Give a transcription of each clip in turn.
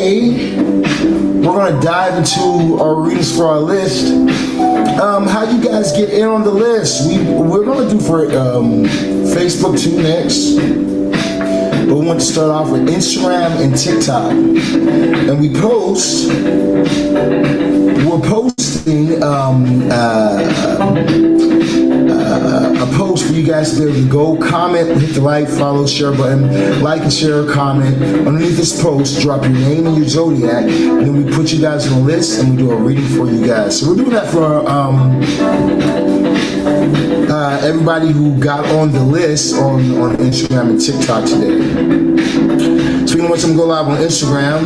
today, we're going to dive into our readings for our list. How you guys get in on the list? We're going to do for Facebook too next. But we want to start off with Instagram and TikTok. And we're posting a post for you guys to be able to go comment, hit the like, follow, share button, like and share, comment. Underneath this post, drop your name and your zodiac, and then we put you guys on a list and we do a reading for you guys. So we're doing that for everybody who got on the list on Instagram and TikTok today. Speaking of which, I'm going to go live on Instagram.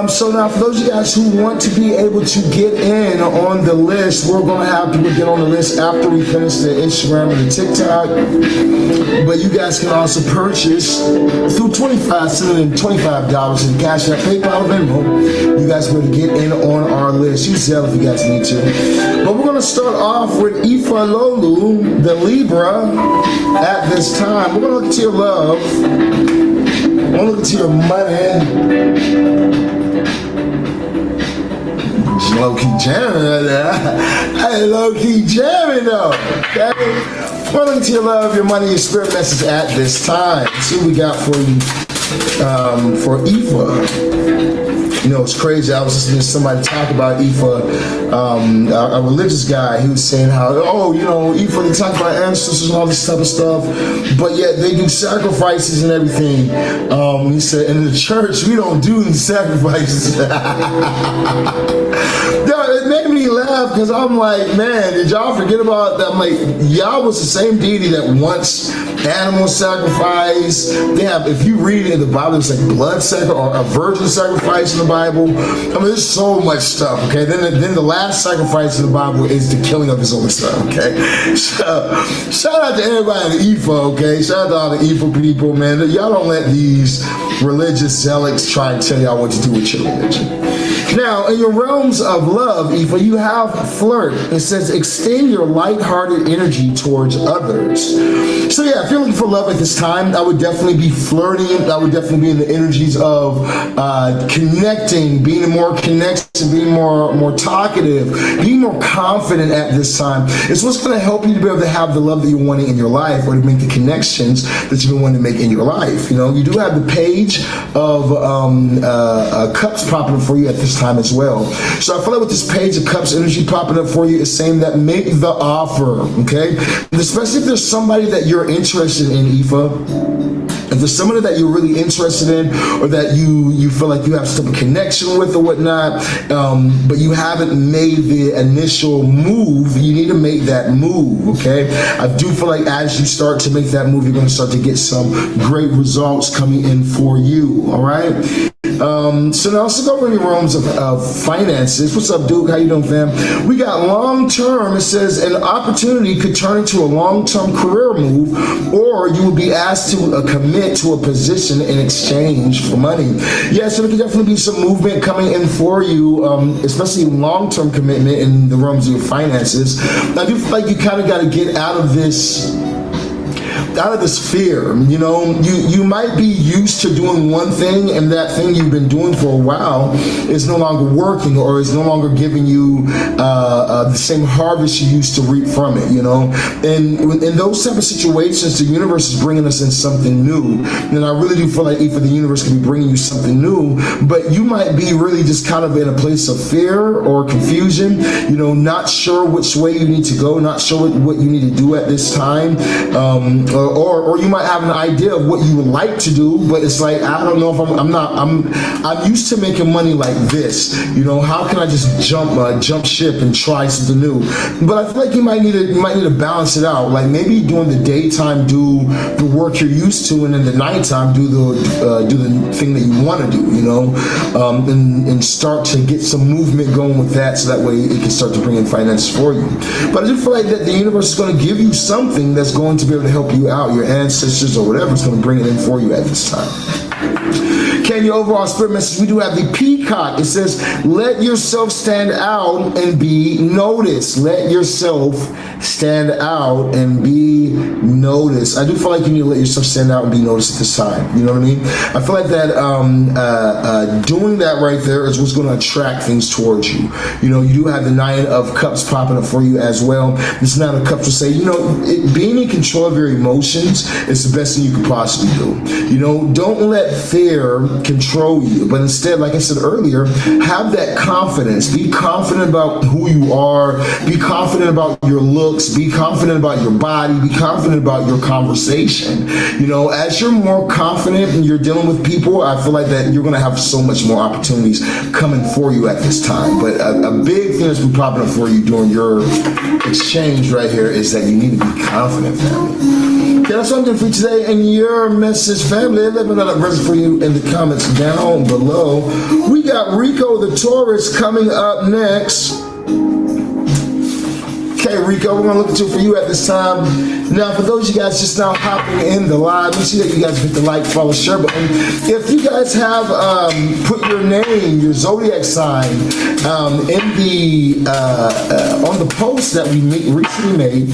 So now for those of you guys who want to be able to get in on the list, we're going to have people get on the list after we finish the Instagram and the TikTok. But you guys can also purchase through sending in $25 in Cash App, PayPal, Venmo. You guys will get in on our list. Use Zelle if you guys need to. But we're going to start off with Ifa Lolu, the Libra, at this time. We're going to look into your love. We're going to look into your money. Low-key jamming right there. Hey, low-key jamming though. Okay? Welcome to your love, your money, your spirit message at this time. Let's see what we got for you for Ifa. You know, it's crazy. I was listening to somebody talk about Ifa, a religious guy. He was saying how, Ifa, they talk about ancestors and all this type of stuff, but yet they do sacrifices and everything. He said, in the church, we don't do these sacrifices. It made me laugh because I'm like, man, did y'all forget about that? I'm like, y'all was the same deity that wants animal sacrifice. They have, if you read in the Bible, it's like blood sacrifice or a virgin sacrifice in the Bible. I mean, there's so much stuff, okay? Then the last sacrifice in the Bible is the killing of his own son, okay? So, shout out to everybody in the Ifa, okay? Shout out to all the Ifa people, man. Y'all don't let these religious zealots try and tell y'all what to do with your religion. Now, in your realms of love, Ifa, you have flirt. It says, extend your lighthearted energy towards others. So yeah, if you're looking for love at this time, I would definitely be flirting. I would definitely be in the energies of connecting, being more connected, being more talkative, being more confident at this time. It's what's going to help you to be able to have the love that you're wanting in your life, or to make the connections that you've been wanting to make in your life. You know, you do have the page of cups popping up for you at this time as well. So I feel like with this page of cups energy popping up for you is saying that make the offer, okay? And especially if there's somebody that you're interested in, Ifa. If there's somebody that you're really interested in, or that you feel like you have some connection with or whatnot, but you haven't made the initial move, you need to make that move, okay? I do feel like as you start to make that move, you're going to start to get some great results coming in for you, all right? So now let's go over in the realms of finances. What's up, Duke? How you doing, fam? We got long-term. It says an opportunity could turn into a long-term career move, or you would be asked to commit to a position in exchange for money. Yeah, so there could definitely be some movement coming in for you, especially long-term commitment in the realms of your finances. I do feel like you kind of got to get out of this fear. You know, you might be used to doing one thing, and that thing you've been doing for a while is no longer working, or is no longer giving you the same harvest you used to reap from it, you know. And in those type of situations, the universe is bringing us in something new. And I really do feel like if the universe can be bringing you something new, but you might be really just kind of in a place of fear or confusion, you know, not sure which way you need to go, not sure what you need to do at this time, or you might have an idea of what you would like to do, but it's like, I don't know if I'm used to making money like this, you know, how can I just jump ship and try something new? But I feel like you might need to balance it out. Like maybe during the daytime do the work you're used to, and in the nighttime do the thing that you want to do, you know, and start to get some movement going with that, so that way it can start to bring in finances for you. But I do feel like that the universe is going to give you something that's going to be able to help you out, your ancestors or whatever is going to bring it in for you at this time. Okay, your overall spirit message, we do have the peacock. It says, let yourself stand out and be noticed. Let yourself stand out and be noticed. I do feel like you need to let yourself stand out and be noticed at this time. You know what I mean? I feel like that doing that right there is what's going to attract things towards you. You know, you do have the 9 of Cups popping up for you as well. This 9 of Cups will say, you know, being in control of your emotions is the best thing you could possibly do. You know, don't let fear control you, but instead, like I said earlier, have that confidence. Be confident about who you are. Be confident about your looks. Be confident about your body. Be confident about your conversation. You know, as you're more confident and you're dealing with people, I feel like that you're going to have so much more opportunities coming for you at this time. But a big thing that's been popping up for you during your exchange right here is that you need to be confident, family. Okay, that's what I'm doing for you today. And your message, family, let me know that verse for you in the comments down below. We got Rico the Taurus coming up next. Okay, Rico, we're going to look into it for you at this time. Now, for those of you guys just now hopping in the live, make sure that you guys hit the like, follow, share button. If you guys have put your name, your zodiac sign in the on the post that we recently made,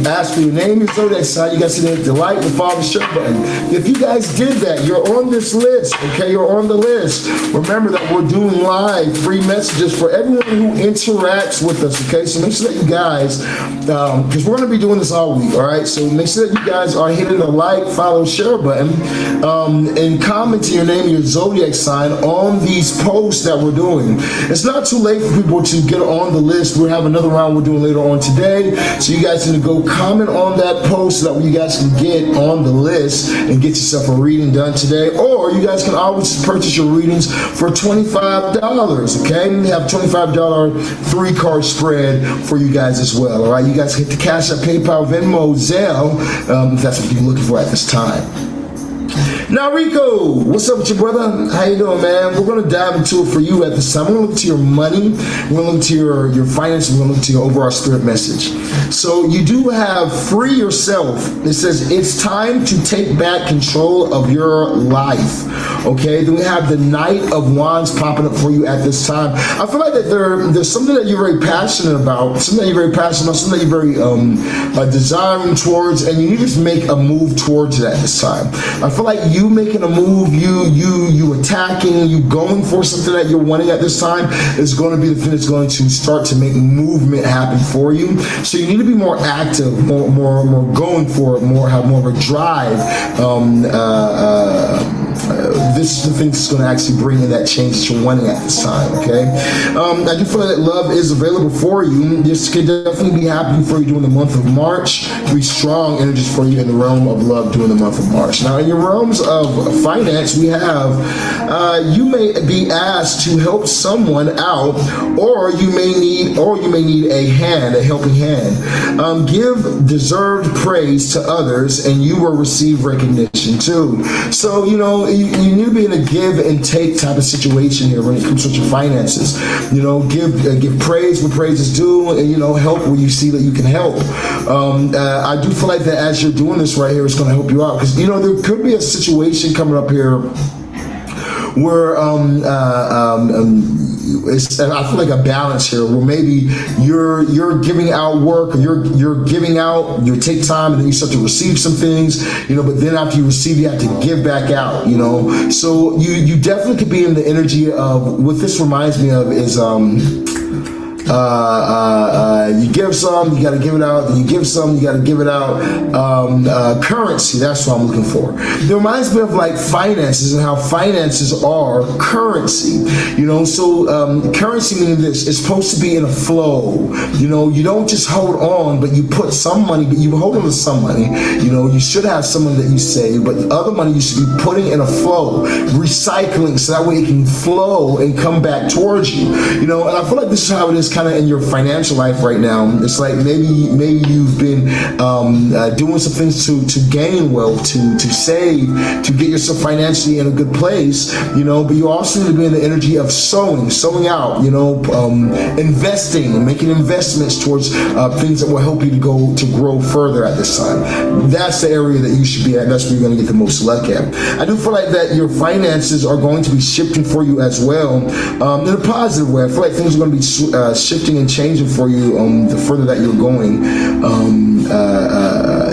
ask for your name, your zodiac sign, you guys see the like, the follow, the share button. If you guys did that, you're on this list, okay? You're on the list. Remember that we're doing live free messages for everyone who interacts with us, okay? So make sure that you guys, because we're going to be doing this all week, all right? So make sure that you guys are hitting the like, follow, share button, and commenting your name and your zodiac sign on these posts that we're doing. It's not too late for people to get on the list. We'll have another round we're doing later on today. So you guys need to go comment on that post so that you guys can get on the list and get yourself a reading done today. Or you guys can always purchase your readings for $25, okay? We have $25 3-card spread for you guys as well, all right? You guys hit the Cash App, PayPal, Venmo, Zelle, if that's what you're looking for at this time. Now, Rico, what's up with you, brother? How you doing, man? We're going to dive into it for you at this time. We're going to look to your money. We're going to look to your finances. We're going to look to your overall spirit message. So you do have free yourself. It says it's time to take back control of your life. Okay, then we have the Knight of Wands popping up for you at this time. I feel like that there's something that you're very passionate about, something that you're very passionate about, something that you're very desiring towards, and you need to make a move towards it at this time. I feel like you making a move, you attacking, you going for something that you're wanting at this time is going to be the thing that's going to start to make movement happen for you. So you need to be more active, more going for it, have more of a drive. This is the thing that's going to actually bring in that change that you're wanting at this time, okay? I do feel that love is available for you. This could definitely be happening for you during the month of March. Be strong energies for you in the realm of love during the month of March. Now, in your realms of finance, we have you may be asked to help someone out, or you may need a helping hand. Give deserved praise to others, and you will receive recognition too. So, you know, you need to be in a give and take type of situation here when it comes to your finances. You know, give praise where praise is due, and, you know, help where you see that you can help. I do feel like that as you're doing this right here, it's going to help you out, because, you know, there could be a situation coming up here where I feel like a balance here where maybe you're giving out work, or you're giving out, you take time and then you start to receive some things, you know, but then after you receive, you have to give back out, you know. So you definitely could be in the energy of, what this reminds me of is you give some, you got to give it out. Then you give some, you got to give it out. Currency, that's what I'm looking for. It reminds me of like finances and how finances are currency. You know, so currency meaning this, it's supposed to be in a flow. You know, you don't just hold on, but you put some money, but you hold on to some money. You know, you should have some money that you save, but the other money you should be putting in a flow, recycling, so that way it can flow and come back towards you. You know, and I feel like this is how it is kind of in your financial life right now. It's like maybe you've been doing some things to gain wealth, to save, to get yourself financially in a good place, you know, but you also need to be in the energy of sowing out, you know, investing, making investments towards things that will help you to grow further at this time. That's the area that you should be at. That's where you're going to get the most luck at. I do feel like that your finances are going to be shifting for you as well, in a positive way. I feel like things are going to be shifting and changing for you the further that you're going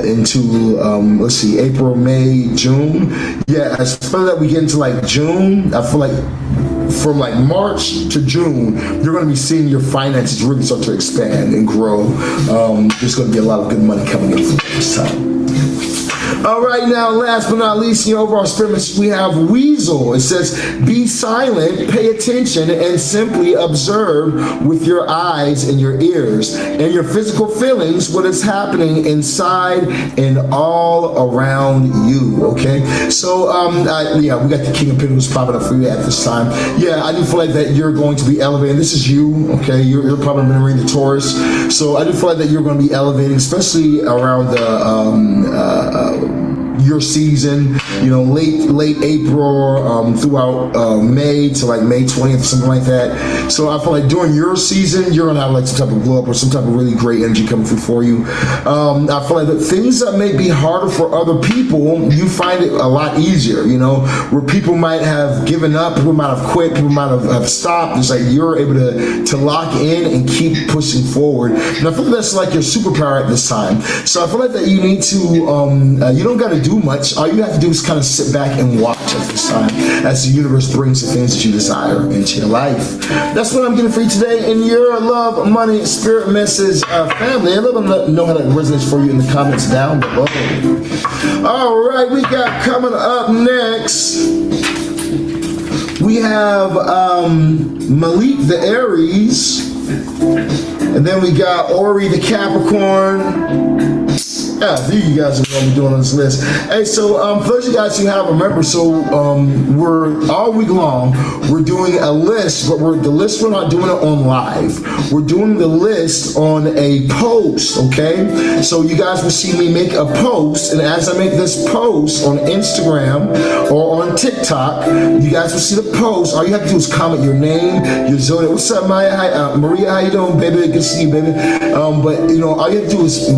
into, let's see, April, May, June. Yeah, as further that we get into like June, I feel like from like March to June, you're going to be seeing your finances really start to expand and grow. There's going to be a lot of good money coming in from this time. All right, now, last but not least, in your overall spirit message, we have Weasel. It says, be silent, pay attention, and simply observe with your eyes and your ears and your physical feelings what is happening inside and all around you, okay? So, yeah, we got the King of Pentacles popping up for you at this time. Yeah, I do feel like that you're going to be elevating. This is you, okay? You're probably going to read the Taurus. So I do feel like that you're going to be elevating, especially around the your season, you know, late April throughout May to like May 20th or something like that. So I feel like during your season, you're gonna have like some type of glow up or some type of really great energy coming through for you. I feel like the things that may be harder for other people, you find it a lot easier, you know, where people might have given up, people might have quit, people might have stopped. It's like you're able to lock in and keep pushing forward. And I feel like that's like your superpower at this time. So I feel like that you need to, you don't gotta do much. All you have to do is kind of sit back and watch at this time as the universe brings the things that you desire into your life. That's what I'm getting for you today in your Love, Money, Spirit message, family. And let them know how that resonates for you in the comments down below. All right, we got coming up next, we have Malik the Aries, and then we got Ori the Capricorn. Yeah, you guys are going to be doing on this list. Hey, so for those of you guys who have, remember, so we're all week long, we're doing a list, but the list, we're not doing it on live. We're doing the list on a post, okay? So you guys will see me make a post, and as I make this post on Instagram or on TikTok, you guys will see the post. All you have to do is comment your name, your zodiac. What's up, Maya? Hi, Maria, how you doing, baby? Good to see you, baby. But, you know, all you have to do is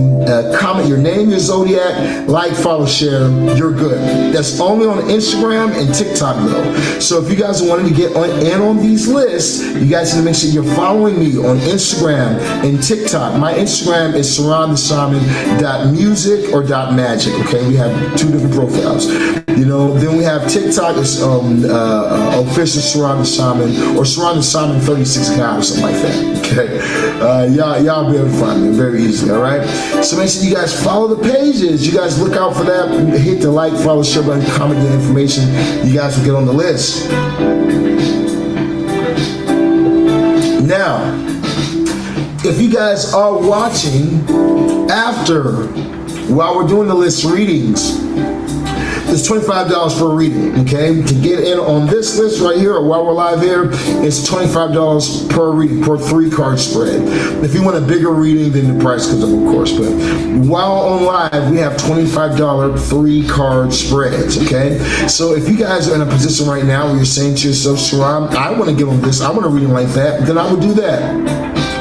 comment your name, your zodiac, like, follow, share. You're good. That's only on Instagram and TikTok though. So if you guys are wanting to get in on these lists, you guys need to make sure you're following me on Instagram and TikTok. My Instagram is sirron.music or .magic. Okay, we have two different profiles. You know, then we have TikTok is official Sirron the Shaman or Sirron the Shaman 36 guy or something like that. Okay, y'all be able to find me very easily. All right. So make sure you guys follow the pages. You guys look out for that. Hit the like, follow, share button, comment the information. You guys will get on the list. Now, if you guys are watching after, while we're doing the list readings, it's $25 for a reading, okay? To get in on this list right here, or while we're live here, it's $25 per reading, per 3-card spread. If you want a bigger reading, then the price goes up, of course. But while on live, we have $25 3-card spreads, okay? So if you guys are in a position right now where you're saying to yourself, Sirron, I want to get on this, I want a reading like that, then I would do that.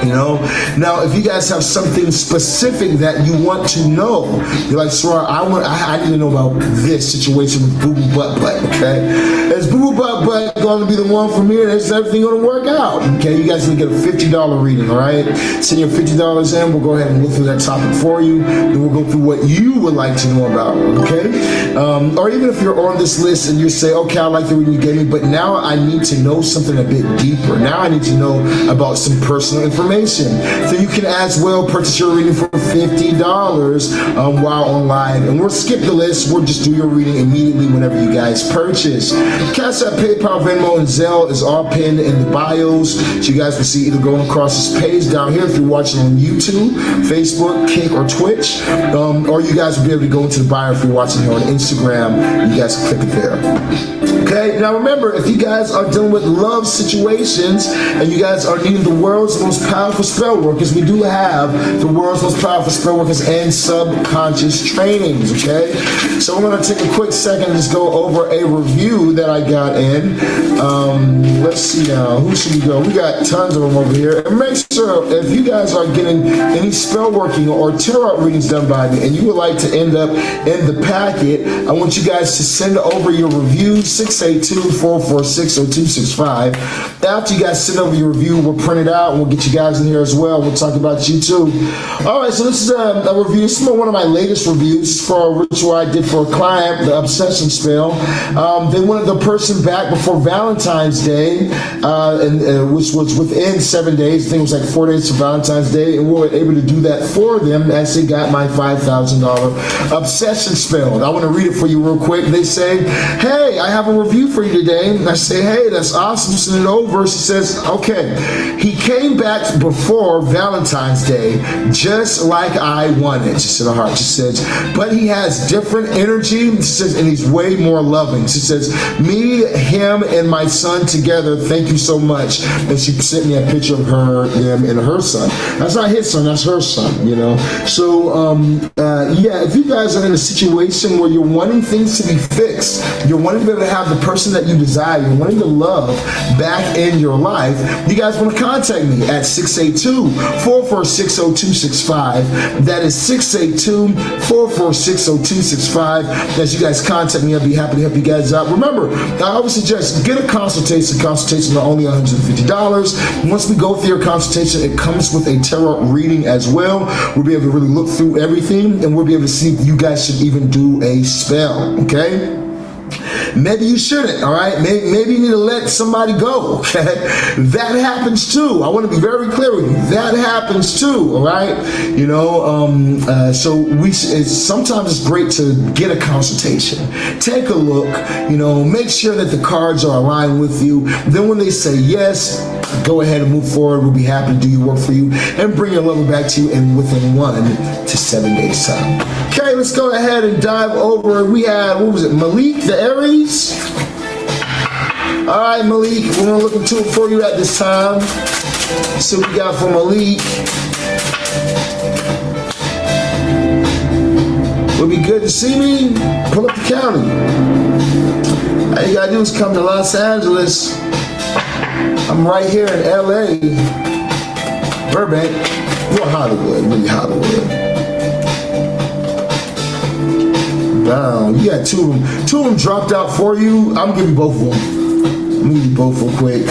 You know, now if you guys have something specific that you want to know, you're like, Sirron, I need to know about this situation with Boo Boo Butt Butt, okay? Is Boo Boo Butt Butt going to be the one for me, and is everything going to work out? Okay, you guys need to get a $50 reading, all right? Send your $50 in, we'll go ahead and look through that topic for you, then we'll go through what you would like to know about, okay? Or even if you're on this list and you say, okay, I like the reading you gave me, but now I need to know something a bit deeper. Now I need to know about some personal information. So you can as well purchase your reading for $50 while on live. And we'll skip the list. We'll just do your reading immediately whenever you guys purchase. Cash App, PayPal, Venmo, and Zelle is all pinned in the bios. So you guys can see either going across this page down here if you're watching on YouTube, Facebook, Kick, or Twitch. Or you guys will be able to go into the bio if you're watching here on Instagram. You guys can click it there. Okay, now remember, if you guys are dealing with love situations and you guys are needing the world's most powerful spell workers, we do have the world's most powerful spell workers and subconscious trainings, okay? So I'm gonna take a quick second and just go over a review that I got in. Let's see now, who should we go? We got tons of them over here. And make sure if you guys are getting any spell working or tarot readings done by me and you would like to end up in the packet, I want you guys to send over your review, 682-446-0265. After you guys send over your review, we'll print it out and we'll get you guys in here as well. We'll talk about you too. All right, so this is a review. This is one of my latest reviews for a ritual I did for a client, the obsession spell. They wanted the person back before Valentine's Day, which was within 7 days. I think it was like 4 days to Valentine's Day, and we were able to do that for them as they got my $5,000 obsession spell. I want to read it for you real quick. They say, hey, I have a review for you today. And I say, hey, that's awesome. Send it over. She says, okay. He came back before Valentine's Day, just like I wanted. She said, heart. She says, but he has different energy. She says, and he's way more loving. She says, me, him, and my son together. Thank you so much. And she sent me a picture of her, them, and her son. That's not his son. That's her son. You know. So yeah, if you guys are in a situation where you're wanting things to be fixed, you're wanting to be able to have the person that you desire, you're wanting the love back in your life, you guys want to contact me at 682-446-0265. That is 682-446-0265. As you guys contact me, I'll be happy to help you guys out. Remember, I always suggest get a consultation. Consultations are only $150. Once we go through your consultation, it comes with a tarot reading as well. We'll be able to really look through everything and we'll be able to see if you guys should even do a spell, okay? Maybe you shouldn't, all right? Maybe you need to let somebody go, okay? That happens too. I want to be very clear with you. That happens too, all right? You know, so sometimes it's great to get a consultation. Take a look, you know, make sure that the cards are aligned with you. Then when they say yes, go ahead and move forward. We'll be happy to do your work for you and bring your level back to you in within 1 to 7 days time. Okay, let's go ahead and dive over. We had, what was it, Malik, the Aries? All right, Malik, we're gonna look into it for you at this time. See what we got for Malik. Will be good to see me? Pull up the county. All you gotta do is come to Los Angeles. I'm right here in LA, Burbank. Well, Hollywood, really Hollywood. Down. You got two of them. Two of them dropped out for you. I'm giving you both of them. I'm gonna give you both real quick.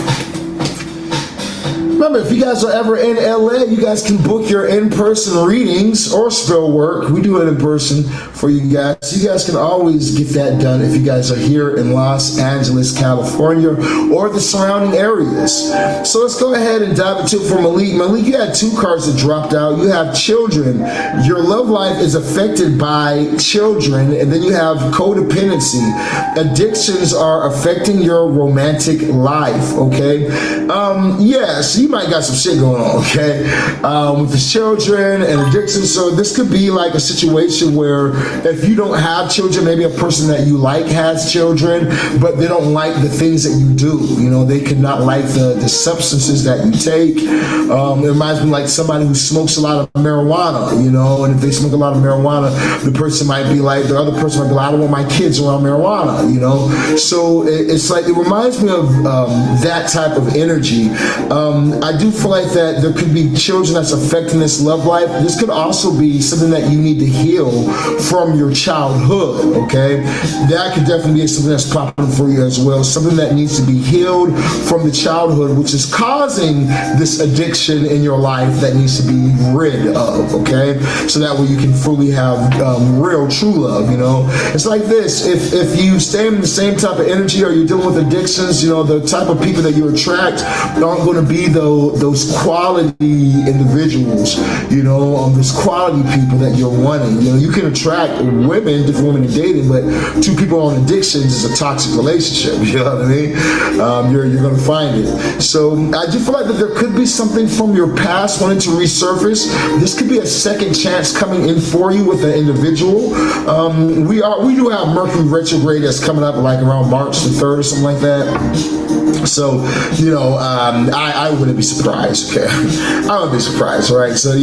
Remember, if you guys are ever in LA, you guys can book your in-person readings or spell work. We do it in person for you guys. You guys can always get that done if you guys are here in Los Angeles, California, or the surrounding areas. So let's go ahead and dive into it for Malik. Malik, you had 2 cards that dropped out. You have children. Your love life is affected by children, and then you have codependency. Addictions are affecting your romantic life, okay? So you might got some shit going on, okay? With the children and addiction. So this could be like a situation where if you don't have children, maybe a person that you like has children, but they don't like the things that you do. You know, they could not like the substances that you take. It reminds me like somebody who smokes a lot of marijuana, you know, and if they smoke a lot of marijuana, the person might be like, the other person might be like, I don't want my kids around marijuana, you know? So it's like, it reminds me of that type of energy. I do feel like that there could be children that's affecting this love life. This could also be something that you need to heal from your childhood, okay? That could definitely be something that's popping for you as well. Something that needs to be healed from the childhood, which is causing this addiction in your life that needs to be rid of, okay? So that way you can fully have real, true love, you know? It's like this, if you stay in the same type of energy or you're dealing with addictions, you know, the type of people that you attract aren't going to be those those quality individuals, those quality people that you're wanting. You can attract women, different women in dating, but two people on addictions is a toxic relationship. You know what I mean? You're going to find it. So I do feel like that there could be something from your past wanting to resurface. This could be a second chance coming in for you with an individual. We do have Mercury retrograde that's coming up like around March the 3rd or something like that. So, I wouldn't be surprised, okay? I wouldn't be surprised, right? So,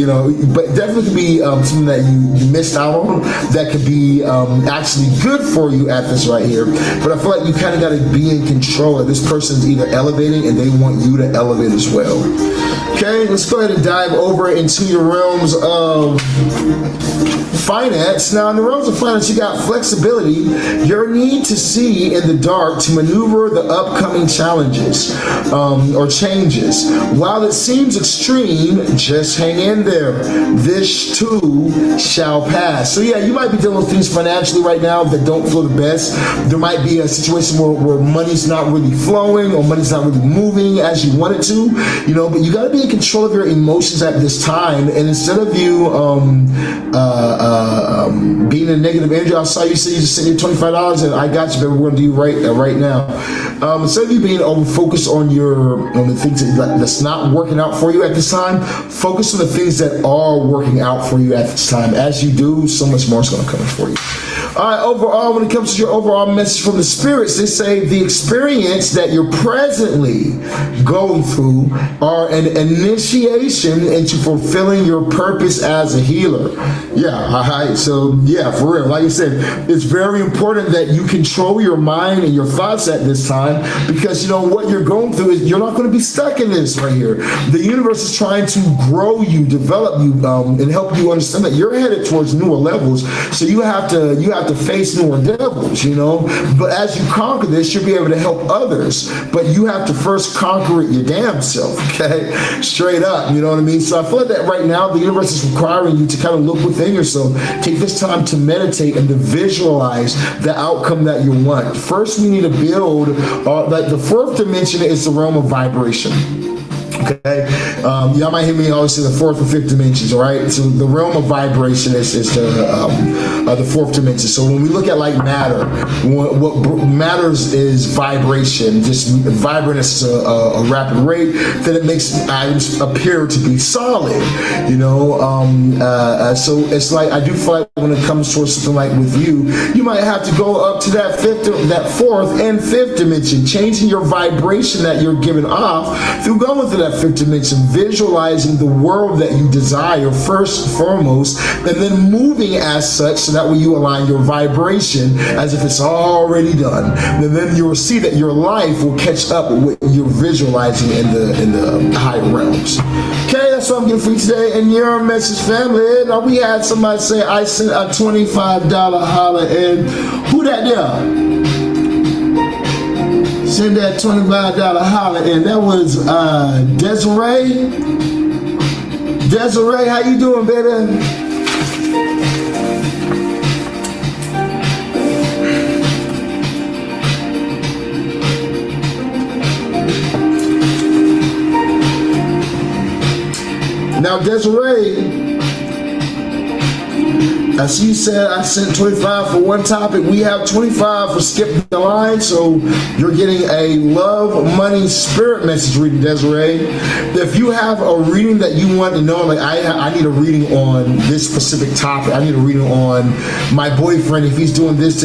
but definitely could be something that you missed out on that could be actually good for you at this right here. But I feel like you kind of got to be in control of this person's either elevating and they want you to elevate as well. Okay, let's go ahead and dive over into your realms of finance. Now, in the realms of finance, you got flexibility, your need to see in the dark to maneuver the upcoming challenges or changes. While it seems extreme, just hang in there. This too shall pass. So yeah, you might be dealing with things financially right now that don't feel the best. There might be a situation where money's not really flowing or money's not really moving as you want it to, but you got to be in control of your emotions at this time. And instead of you being in negative energy, I saw you say you just sent me $25 and I got you, baby. We're going to do you right now. Instead of you being over focused on the things that's not working out for you at this time, focus on the things that are working out for you at this time. As you do, so much more is going to come in for you. All right, overall, when it comes to your overall message from the spirits, they say the experience that you're presently going through are an initiation into fulfilling your purpose as a healer. Yeah, all right, so yeah, for real. Like I said, it's very important that you control your mind and your thoughts at this time, because what you're going through is you're not going to be stuck in this right here. The universe is trying to grow you, develop you, and help you understand that you're headed towards newer levels. So you have to face newer devils, but as you conquer this, you'll be able to help others, but you have to first conquer it your damn self. Okay, straight up, you know what I mean? So I feel like that right now the universe is requiring you to kind of look within yourself, take this time to meditate and to visualize the outcome that you want. First, we need to build like the fourth dimension is the realm of vibration. Okay, y'all might hear me always say the fourth and fifth dimensions, all right? So the realm of vibration is the fourth dimension. So when we look at like matter, what matters is vibration, just vibrant at a rapid rate, that it makes items appear to be solid, so it's like, I do feel like when it comes towards something like with you might have to go up to that fourth and fifth dimension, changing your vibration that you're giving off through going through that fifth dimension, visualizing the world that you desire first and foremost, and then moving as such, so that way you align your vibration as if it's already done. And then you will see that your life will catch up with what you're visualizing in the higher realms. Okay, that's what I'm getting for you today in your message, family. Now, we had somebody say I sent a $25 holler in. Who that there? Send that $25 holler in. That was Desiree. Desiree, how you doing, baby? Now, Desiree, I see you said I sent 25 for one topic. We have 25 for Skip the Line, so you're getting a Love.Money.Spirit message reading, Desiree. If you have a reading that you want to know, like I need a reading on this specific topic. I need a reading on my boyfriend, if he's doing this,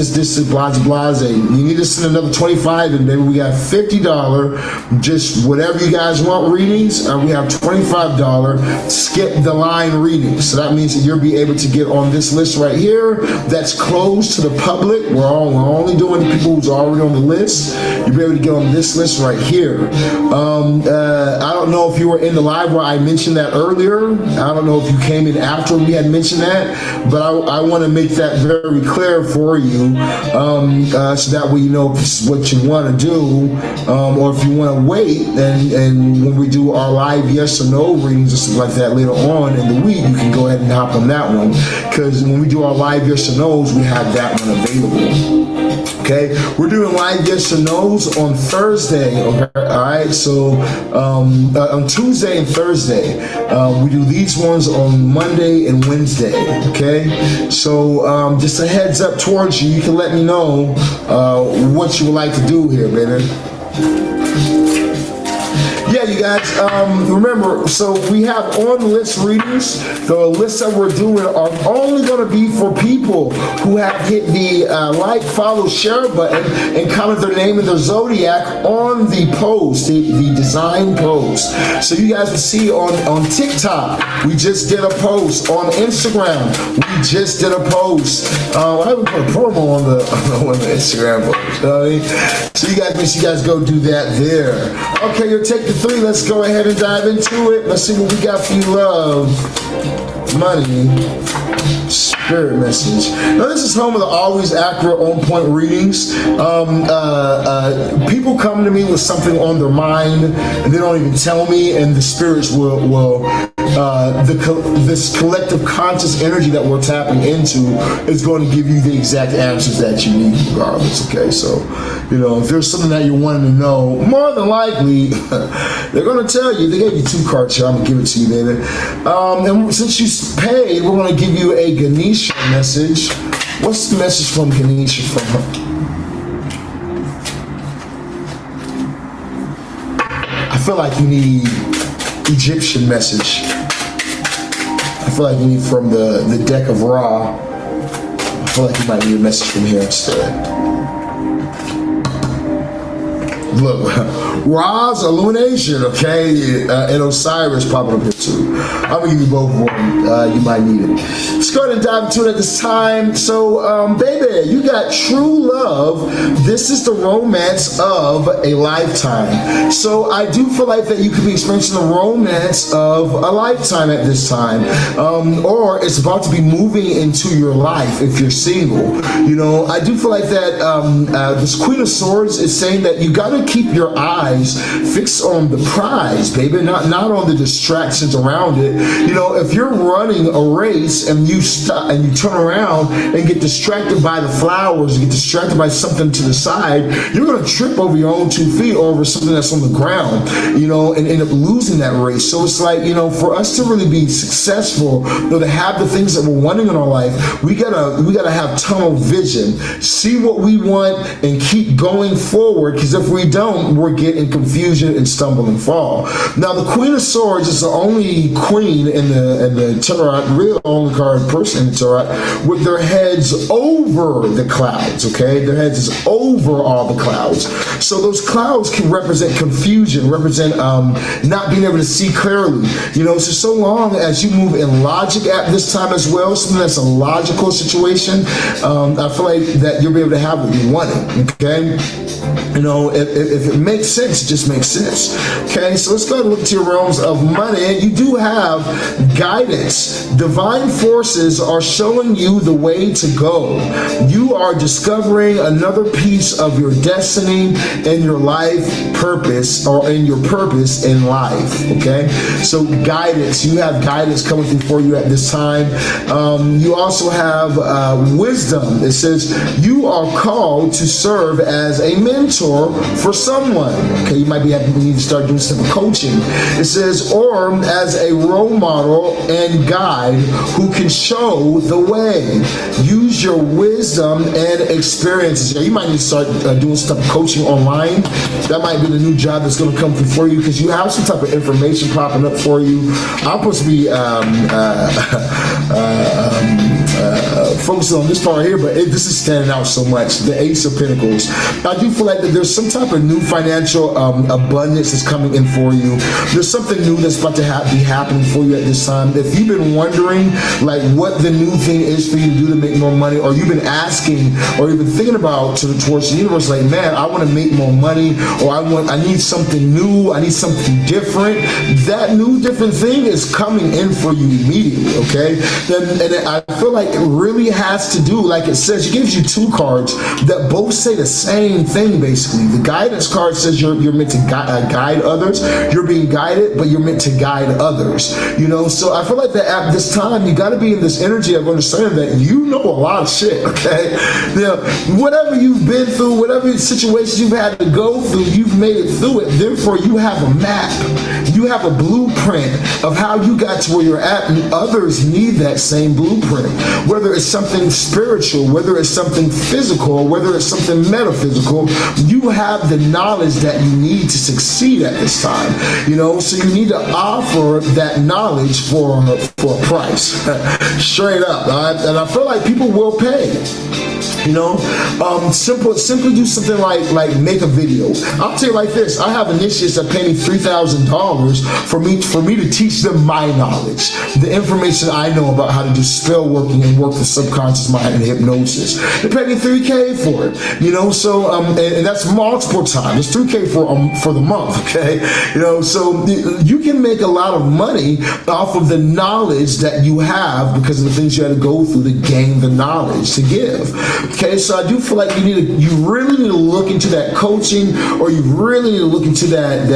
blase, blase. You need to send another 25, and then we got $50, just whatever you guys want readings. We have $25 Skip the Line readings. So that means that you'll be able to get on this list right here that's closed to the public. We're only doing the people who's already on the list. You'll be able to get on this list right here. I don't know if you were in the live where I mentioned that earlier. I don't know if you came in after we had mentioned that, but I want to make that very clear for you, so that way you know if this is what you want to do, or if you want to wait and when we do our live yes or no readings or something like that later on in the week, you can go ahead and hop on that one, because when we do our live yes or no's, we have that one available. Okay, we're doing live yes or no's on Thursday. Okay, all right. So on Tuesday and Thursday, we do these ones on Monday and Wednesday. Okay, so just a heads up towards you. You can let me know what you would like to do here, baby. Yeah, you guys, remember, so we have on-list readings. The lists that we're doing are only going to be for people who have hit the like, follow, share button and comment their name and their zodiac on the post, the design post. So you guys will see on TikTok, we just did a post. On Instagram, we just did a post. I haven't put a promo on the Instagram post. You know what I mean? So you guys, make sure you guys go do that there. Okay, you'll take the 3. Let's go ahead and dive into it. Let's see what we got for you. Love, money, spirit message. Now this is home of the always accurate, on point readings. People come to me with something on their mind and they don't even tell me, and the spirits will this collective conscious energy that we're tapping into is going to give you the exact answers that you need regardless. Okay, so you know, if there's something that you're wanting to know, more than likely they're going to tell you. They gave you 2 cards here. I'm going to give it to you, baby. And since you paid, we're going to give you a Ganesha message. What's the message from Ganesha from her? I feel like you need Egyptian message. I feel like you need from the deck of Ra. I feel like you might need a message from here instead. Look, Ra's illumination, okay, and Osiris popping up here too. I'm gonna give you both of them. You might need it. Let's go ahead and dive into it at this time. So, baby, you got true love. This is the romance of a lifetime. So I do feel like that you could be experiencing the romance of a lifetime at this time, or it's about to be moving into your life if you're single. You know, I do feel like that this Queen of Swords is saying that you gotta keep your eyes fixed on the prize, baby, not on the distractions around it. You know, if you're running a race and you stop and you turn around and get distracted by the flowers, get distracted by something to the side, you're going to trip over your own 2 feet or over something that's on the ground, you know, and end up losing that race. So it's like, you know, for us to really be successful, you know, to have the things that we're wanting in our life, we gotta have tunnel vision, see what we want and keep going forward, because if we don't, we're getting confusion and stumble and fall. Now the Queen of Swords is the only queen in the tarot, real only card person in the tarot, with their heads over the clouds. Okay, their heads is over all the clouds. So those clouds can represent confusion, represent not being able to see clearly. You know, so long as you move in logic at this time as well, something that's a logical situation, I feel like that you'll be able to have what you wanted. Okay. You know, if it makes sense, it just makes sense. Okay, so let's go ahead and look to your realms of money. You do have guidance. Divine forces are showing you the way to go. You are discovering another piece of your destiny and your life purpose, or in your purpose in life. Okay, so guidance. You have guidance coming through for you at this time. You also have wisdom. It says you are called to serve as a mentor for someone. Okay, you might need to start doing some coaching. It says, or as a role model and guide who can show the way. Use your wisdom and experiences. Yeah, you might need to start doing some coaching online. That might be the new job that's going to come through for you, because you have some type of information popping up for you. I'm supposed to be focusing on this part here, but this is standing out so much. The Ace of Pentacles. I do feel like that there's some type of new financial abundance that's coming in for you. There's something new that's about to be happening for you at this time. If you've been wondering like what the new thing is for you to do to make more money, or you've been asking, or you've been thinking about towards the universe, like, man, I want to make more money, or I need something new, I need something different. That new different thing is coming in for you immediately. Okay, and I feel like like it really has to do, like it says, it gives you two cards that both say the same thing, basically. The guidance card says you're meant to guide others. You're being guided, but you're meant to guide others. You know, so I feel like that at this time, you got to be in this energy of understanding that you know a lot of shit, okay? You know, whatever you've been through, whatever situations you've had to go through, you've made it through it. Therefore, you have a map. You have a blueprint of how you got to where you're at, and others need that same blueprint. Whether it's something spiritual, whether it's something physical, whether it's something metaphysical, you have the knowledge that you need to succeed at this time. You know, so you need to offer that knowledge for a price. Straight up. And I feel like people will pay. You know, simply do something like make a video. I'll tell you like this: I have initiates that pay me $3,000 for me to teach them my knowledge, the information I know about how to do spell working and work the subconscious mind and hypnosis. They pay me $3K for it. You know, so and that's multiple times. It's $3K for the month. Okay, you know, so you can make a lot of money off of the knowledge that you have because of the things you had to go through to gain the knowledge to give. Okay, so I do feel like you really need to look into that coaching, or you really need to look into that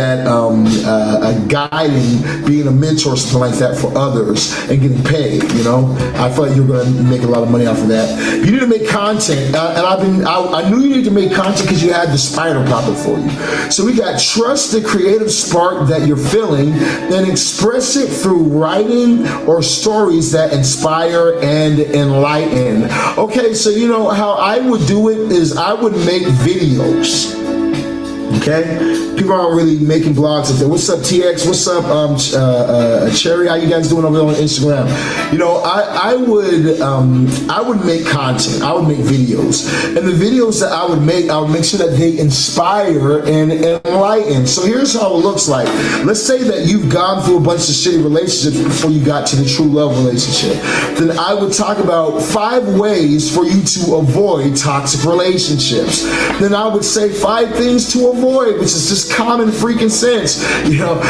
guiding, being a mentor or something like that for others and getting paid. You know, I feel like you're going to make a lot of money off of that. You need to make content, and I knew you need to make content because you had the spider popping for you. So we got trust the creative spark that you're feeling, then express it through writing or stories that inspire and enlighten. Okay, so you know how I would do it is I would make videos. Okay, people aren't really making blogs like that. What's up, TX? What's up, Cherry? How you guys doing over there on Instagram? You know, I would make content. I would make videos, and the videos that I would make sure that they inspire and enlighten. So here's how it looks like. Let's say that you've gone through a bunch of shitty relationships before you got to the true love relationship. Then I would talk about 5 ways for you to avoid toxic relationships. Then I would say 5 things to avoid, which is just common freaking sense. You know,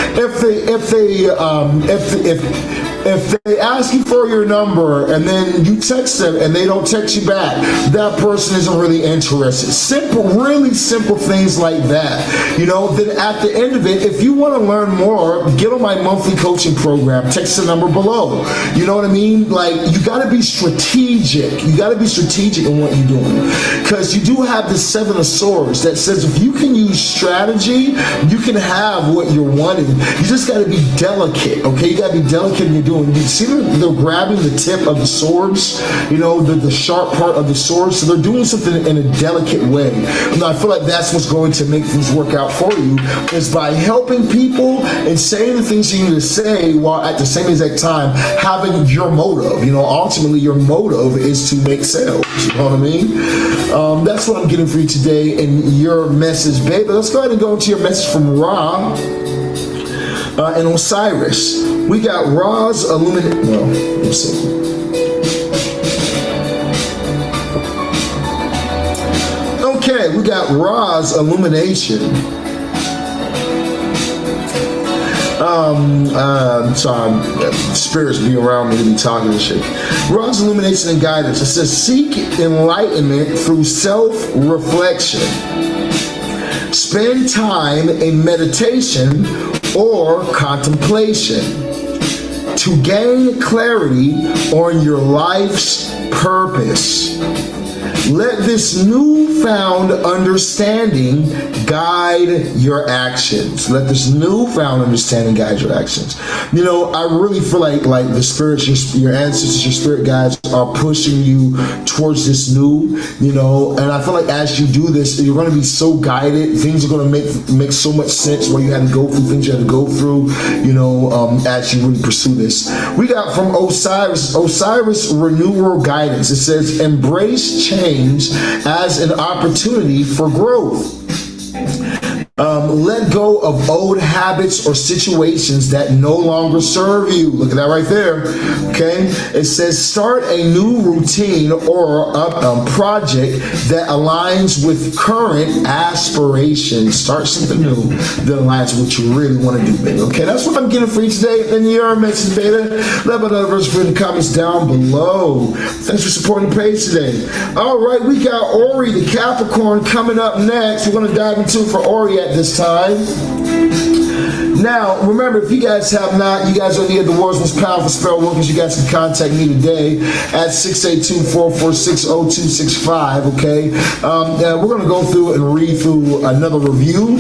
if they ask you for your number and then you text them and they don't text you back, that person isn't really interested. Simple, really simple things like that. You know, then at the end of it, if you want to learn more, get on my monthly coaching program. Text the number below. You know what I mean? Like, you got to be strategic. You got to be strategic in what you're doing, because you do have the 7 of Swords that says if you can use strategy, you can have what you're wanting. You just got to be delicate. Okay, you got to be delicate in your doing. You see they're grabbing the tip of the swords, you know, the sharp part of the sword. So they're doing something in a delicate way. And I feel like that's what's going to make things work out for you, is by helping people and saying the things you need to say while at the same exact time having your motive. You know, ultimately your motive is to make sales. You know what I mean? That's what I'm getting for you today in your message, baby. Let's go ahead and go into your message from Ra and Osiris. We got Ra's illumination. Well, let's see. Okay, we got Ra's illumination. Sorry, spirits be around me to be talking and shit. Ra's illumination and guidance. It says, seek enlightenment through self-reflection. Spend time in meditation or contemplation to gain clarity on your life's purpose. Let this newfound understanding guide your actions. Let this newfound understanding guide your actions. You know, I really feel like the spirits, your ancestors, your spirit guides are pushing you towards this new, you know, and I feel like as you do this, you're going to be so guided. Things are going to make so much sense where you had to go through things you had to go through, you know, as you really pursue this. We got from Osiris renewal guidance. It says, embrace change as an opportunity for growth. Let go of old habits or situations that no longer serve you. Look at that right there. Okay. It says start a new routine or a project that aligns with current aspirations. Start something new that aligns with what you really want to do, baby. Okay, that's what I'm getting for you today. And your message, beta. Let me know in the comments down below. Thanks for supporting the page today. All right, we got Ori, the Capricorn, coming up next. We're going to dive into it for Ori at this time. Now, remember, if you guys have not, you guys are any of the world's most powerful spell workers, you guys can contact me today at 682-446-0265, okay? We're going to go through and read through another review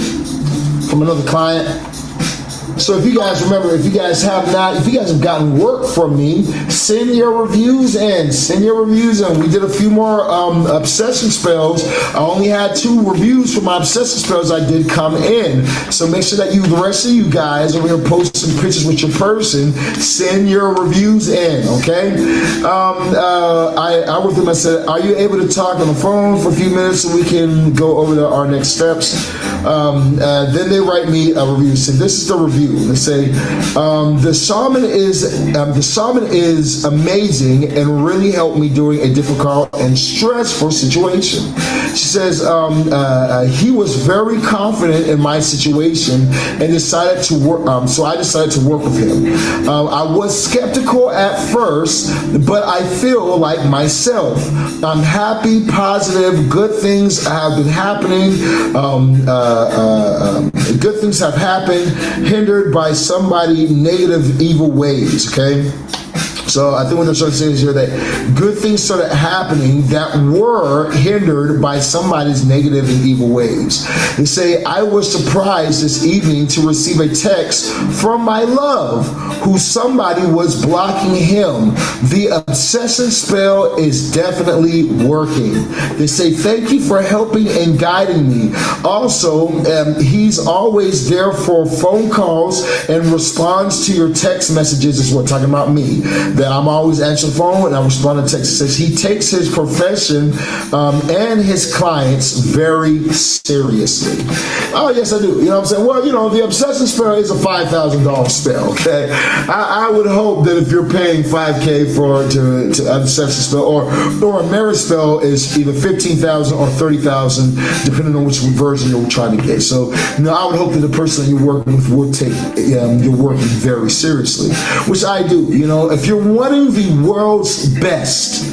from another client. So if you guys remember, if you guys have gotten work from me, send your reviews in. We did a few more obsession spells. I only had 2 reviews for my obsession spells I did come in. So make sure that the rest of you guys over here post some pictures with your person. Send your reviews in, okay? I went through and I said, are you able to talk on the phone for a few minutes so we can go over our next steps? Then they write me a review. So this is the review. They say, the shaman is amazing and really helped me during a difficult and stressful situation. She says, he was very confident in my situation and decided to work. So I decided to work with him. I was skeptical at first, but I feel like myself. I'm happy, positive, good things have been happening. Good things have happened, hindered by somebody negative, evil ways, okay? So I think what they're trying to say is here that good things started happening that were hindered by somebody's negative and evil ways. They say, I was surprised this evening to receive a text from my love, who somebody was blocking him. The obsession spell is definitely working. They say, thank you for helping and guiding me. Also, he's always there for phone calls and responds to your text messages, is what talking about me. That I'm always answering the phone and I respond to text. It says he takes his profession and his clients very seriously. Oh, yes, I do. You know what I'm saying? Well, the obsession spell is a $5,000 spell, okay? I would hope that if you're paying $5K to obsession spell or a marriage spell is either $15,000 or $30,000, depending on which version you're trying to get. So, I would hope that the person that you're working with will take your working very seriously, which I do. If you're wanting the world's best,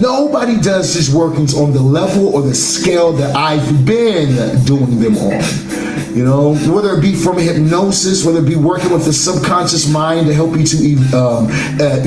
nobody does these workings on the level or the scale that I've been doing them on. Whether it be from hypnosis, whether it be working with the subconscious mind to help you to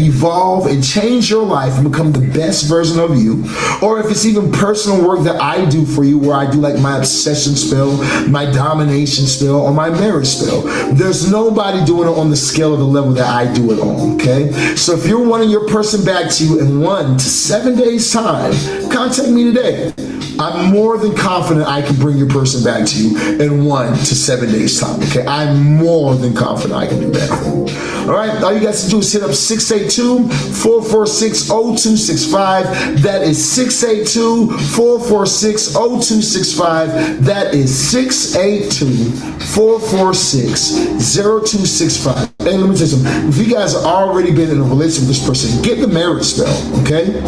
evolve and change your life and become the best version of you, or if it's even personal work that I do for you, where I do like my obsession spell, my domination spell, or my marriage spell. There's nobody doing it on the scale of the level that I do it on, okay? So if you're wanting your person back to you in 1 to 7 days time, contact me today. I'm more than confident I can bring your person back to you in 1 to 7 days time, okay? I'm more than confident I can do that. All right, all you guys to do is hit up 682-446-0265. That is 682-446-0265. That is 682-446-0265. Hey, let me tell you something. If you guys have already been in a relationship with this person, get the marriage spell, okay?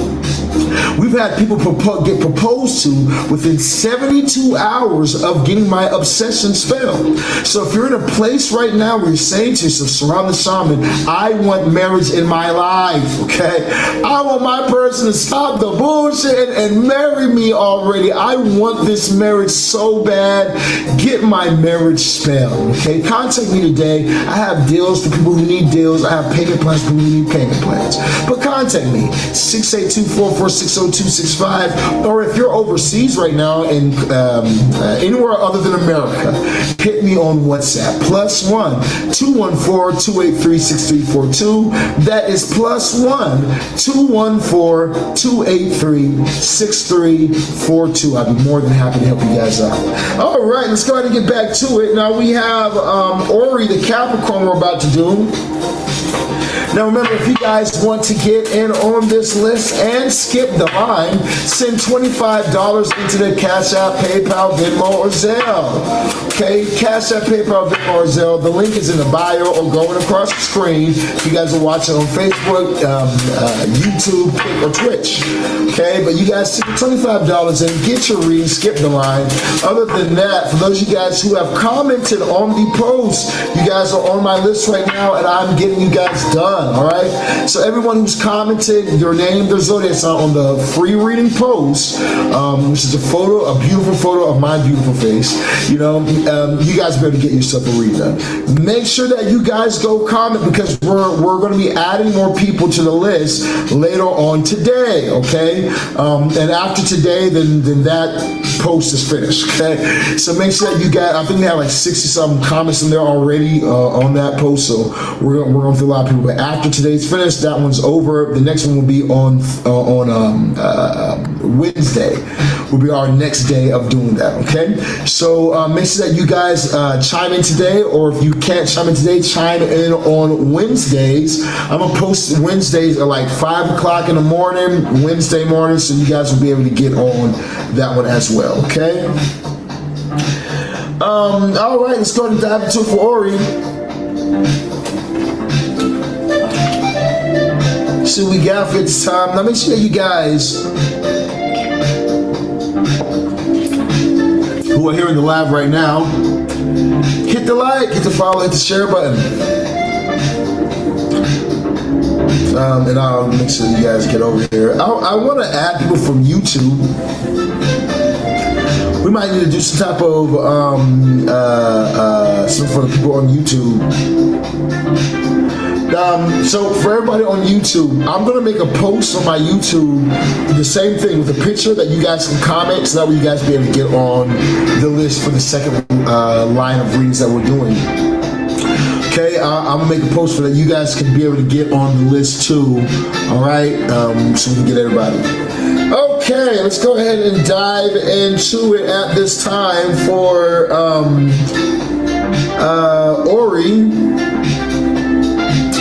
We've had people get proposed to within 72 hours of getting my obsession spell. So if you're in a place right now where you're saying to yourself, surround the shaman, I want marriage in my life, okay? I want my person to stop the bullshit and marry me already. I want this marriage so bad. Get my marriage spell, okay? Contact me today. I have deals for people who need deals. I have payment plans for people who need payment plans. But contact me, 682-446-0265. Or if you're overseas right now and anywhere other than America, hit me on WhatsApp. +1 214-283-6342. That is +1 214-283-6342. I'd be more than happy to help you guys out. All right, let's go ahead and get back to it. Now we have Ori, the Capricorn, we're about to do. Now remember, if you guys want to get in on this list and skip the line, send $25 into the Cash App, PayPal, Venmo, or Zelle. Okay, Cash App, PayPal, Venmo, or Zelle. The link is in the bio or going across the screen. If you guys are watching on Facebook, YouTube, or Twitch. Okay, but you guys send $25 and get your reading, skip the line. Other than that, for those of you guys who have commented on the post, you guys are on my list right now, and I'm getting you guys done. All right. So everyone who's commented their name, their zodiac sign on the free reading post, which is a beautiful photo of my beautiful face. You know, you guys better get yourself a read done. Make sure that you guys go comment, because we're going to be adding more people to the list later on today. Okay, and after today, then that post is finished. Okay, so make sure that you guys. I think they have like 60-something comments in there already on that post. So we're going through a lot of people. But after today's finished, that one's over. The next one will be on Wednesday. Will be our next day of doing that. Okay, so make sure that you guys chime in today, or if you can't chime in today, chime in on Wednesdays. I'm gonna post Wednesdays at like 5 o'clock in the morning, Wednesday morning, so you guys will be able to get on that one as well. Okay. All right, let's go ahead and dive into it for Ori. See what we got for this time. Now make sure you guys who are here in the live right now, hit the like, hit the follow, hit the share button. And I'll make sure you guys get over here. I want to add people from YouTube. We might need to do some type of some for the people on YouTube. So for everybody on YouTube, I'm gonna make a post on my YouTube, the same thing with a picture that you guys can comment, so that way you guys be able to get on the list for the second line of readings that we're doing. Okay, I'm gonna make a post for that. You guys can be able to get on the list too. All right, so we can get everybody. Okay, let's go ahead and dive into it at this time for Ori.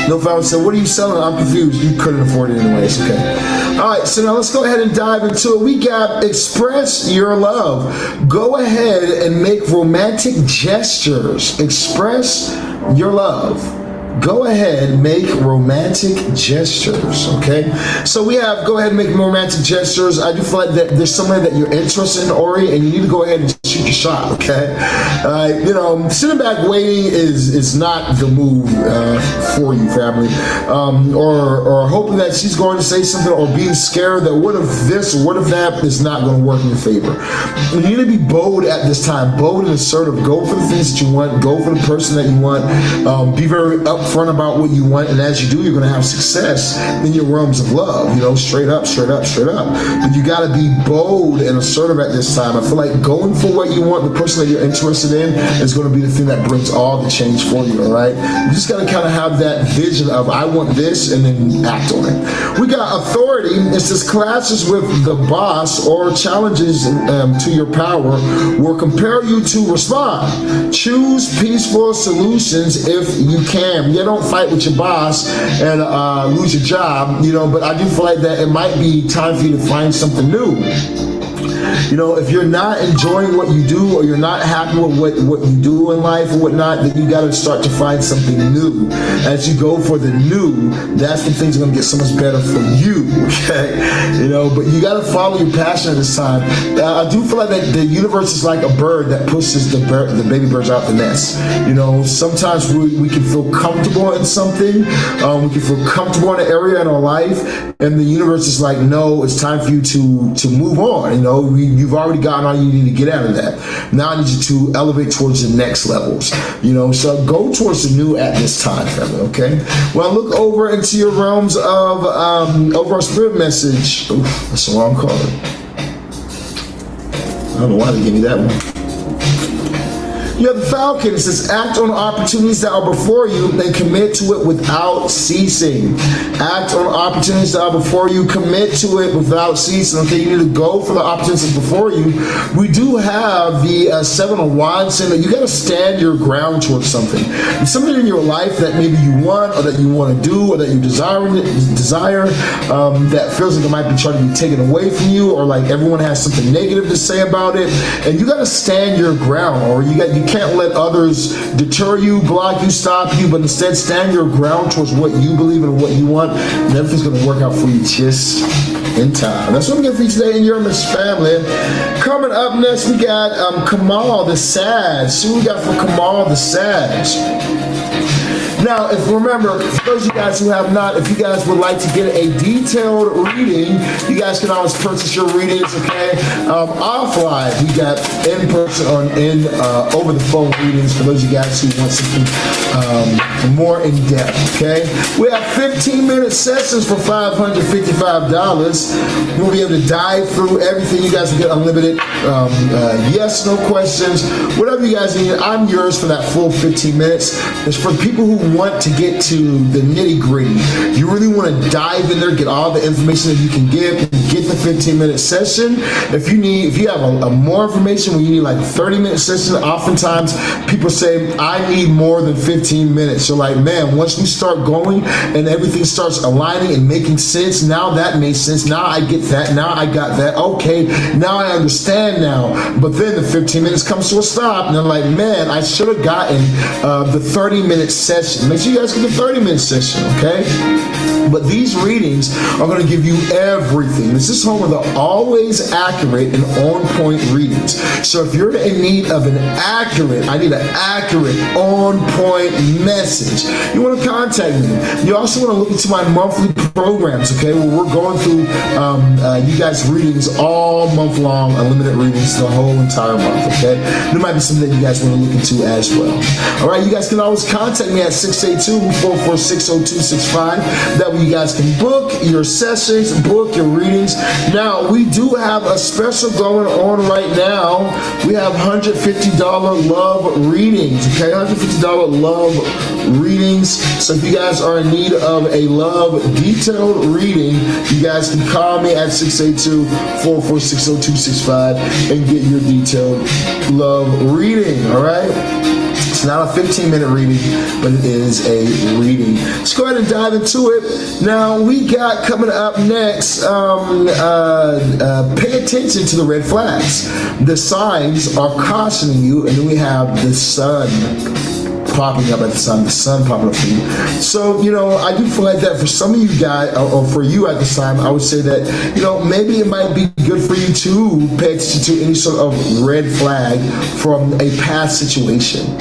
No Flower said, what are you selling? I'm confused. You couldn't afford it anyways. Okay. All right, so now let's go ahead and dive into it. We got express your love. Go ahead and make romantic gestures. Express your love. Go ahead and make romantic gestures. Okay, so we have go ahead and make romantic gestures. I do feel like that there's somebody that you're interested in, Ori, and you need to go ahead and shoot your shot. Okay, you know, sitting back waiting is not the move for you, family, or hoping that she's going to say something, or being scared that what if this or what if that is not going to work in your favor. You need to be bold at this time, bold and assertive. Go for the things that you want. Go for the person that you want. Be very upfront about what you want, and as you do, you're going to have success in your realms of love. You know, straight up. But you got to be bold and assertive at this time. I feel like going for what you want, the person that you're interested in, is going to be the thing that brings all the change for you. All right, you just got to kind of have that vision of I want this, and then act on it. We got authority. It says clashes with the boss or challenges to your power will compel you to respond. Choose peaceful solutions if you can. You don't fight with your boss and lose your job, you know, but I do feel like that it might be time for you to find something new. You know, if you're not enjoying what you do, or you're not happy with what you do in life or whatnot, then you got to start to find something new. As you go for the new, that's when things are going to get so much better for you, okay? You know, but you got to follow your passion at this time. I do feel like that the universe is like a bird that pushes the baby birds out the nest. You know, sometimes we can feel comfortable in something. We can feel comfortable in an area in our life, and the universe is like, no, it's time for you to move on. You know, you've already gotten all you need to get out of that. Now I need you to elevate towards the next levels. You know, so go towards the new at this time, family. Okay. Well, look over into your realms of over our spirit message. Oof, that's a long card. I don't know why they gave me that one. You have the Falcon. It says, act on opportunities that are before you and commit to it without ceasing. Act on opportunities that are before you, commit to it without ceasing. Okay, you need to go for the opportunities before you. We do have the Seven of Wands saying that you got to stand your ground towards something. It's something in your life that maybe you want, or that you want to do, or that you desire that feels like it might be trying to be taken away from you, or like everyone has something negative to say about it, and you got to stand your ground, or you can't let others deter you, block you, stop you, but instead stand your ground towards what you believe and what you want, and everything's going to work out for you just in time. That's what I'm getting for you today in your Miss family. Coming up next, we got Kamal the Sag. See what we got for Kamal the Sag. Now, if remember, for those of you guys who have not, if you guys would like to get a detailed reading, you guys can always purchase your readings, okay? Offline, we got in person or over the phone readings for those of you guys who want something more in depth, okay? We have 15-minute sessions for $555. We'll be able to dive through everything. You guys will get unlimited yes, no questions, whatever you guys need. I'm yours for that full 15 minutes. It's for people who want to get to the nitty-gritty. You really want to dive in there, get all the information that you can get the 15-minute session. If you have a more information when you need like a 30-minute session, oftentimes people say, I need more than 15 minutes. So like, man, once we start going and everything starts aligning and making sense, now that makes sense. Now I get that. Now I got that. Okay, now I understand now. But then the 15 minutes comes to a stop, and they're like, man, I should have gotten the 30-minute session. Make sure you guys get the 30-minute session, okay? But these readings are going to give you everything. This is home of the always accurate and on-point readings. So if you're in need of I need an accurate, on-point message, you want to contact me. You also want to look into my monthly programs, okay, where we're going through you guys' readings all month long, unlimited readings the whole entire month, okay? There might be something that you guys want to look into as well. All right, you guys can always contact me at 682-446-0265. That way you guys can book your sessions, book your readings. Now, we do have a special going on right now. We have $150 love readings, okay? $150 love readings. So if you guys are in need of a love detailed reading, you guys can call me at 682-446-0265 and get your detailed love reading, all right? It's not a 15-minute reading, but it is a reading. Let's go ahead and dive into it. Now, we got coming up next, pay attention to the red flags. The signs are cautioning you, and then we have the sun popping up at the sun popping up for you. So, I do feel like that for some of you guys, or for you at this time, I would say that, maybe it might be good for you to pay attention to any sort of red flag from a past situation,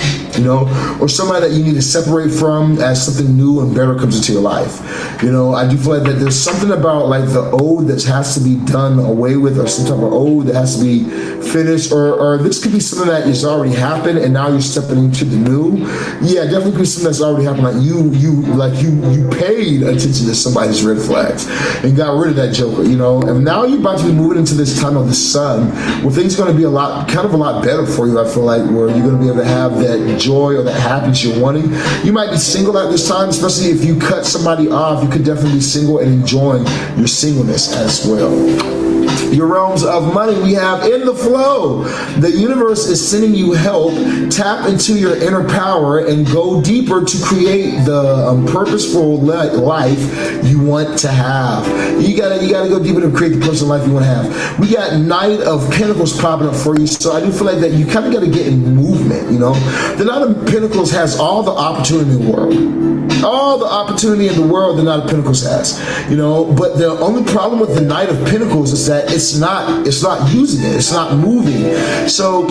or somebody that you need to separate from as something new and better comes into your life. I do feel like that there's something about like the old that has to be done away with, or some type of old that has to be finished, or this could be something that has already happened and now you're stepping into the new. Yeah, definitely could be something that's already happened. Like you paid attention to somebody's red flags and got rid of that joker, and now you're about to be moving into this time of the sun where things are going to be a lot better for you. I feel like where you're going to be able to have that joy or that happiness you're wanting. You might be single at this time, especially if you cut somebody off. You could definitely be single and enjoying your singleness as well. Your realms of money, we have in the flow. The universe is sending you help. Tap into your inner power and go deeper to create the purposeful life you want to have. You gotta go deeper to create the personal life you want to have. We got Knight of Pentacles popping up for you, so I do feel like that you kind of got to get in movement. The Knight of Pentacles has all the opportunity in the world. All the opportunity in the world the Knight of Pentacles has, but the only problem with the Knight of Pentacles is that it's not using it, it's not moving. So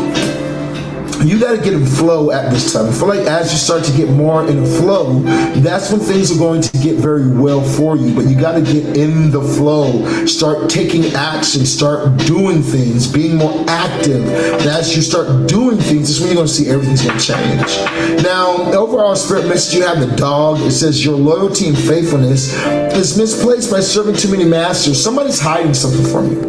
you got to get in flow at this time. I feel like as you start to get more in a flow, that's when things are going to get very well for you. But you got to get in the flow, start taking action, start doing things, being more active. And as you start doing things, that's when you're going to see everything's going to change. Now, overall spirit message, you have the dog. It says your loyalty and faithfulness is misplaced by serving too many masters. Somebody's hiding something from you.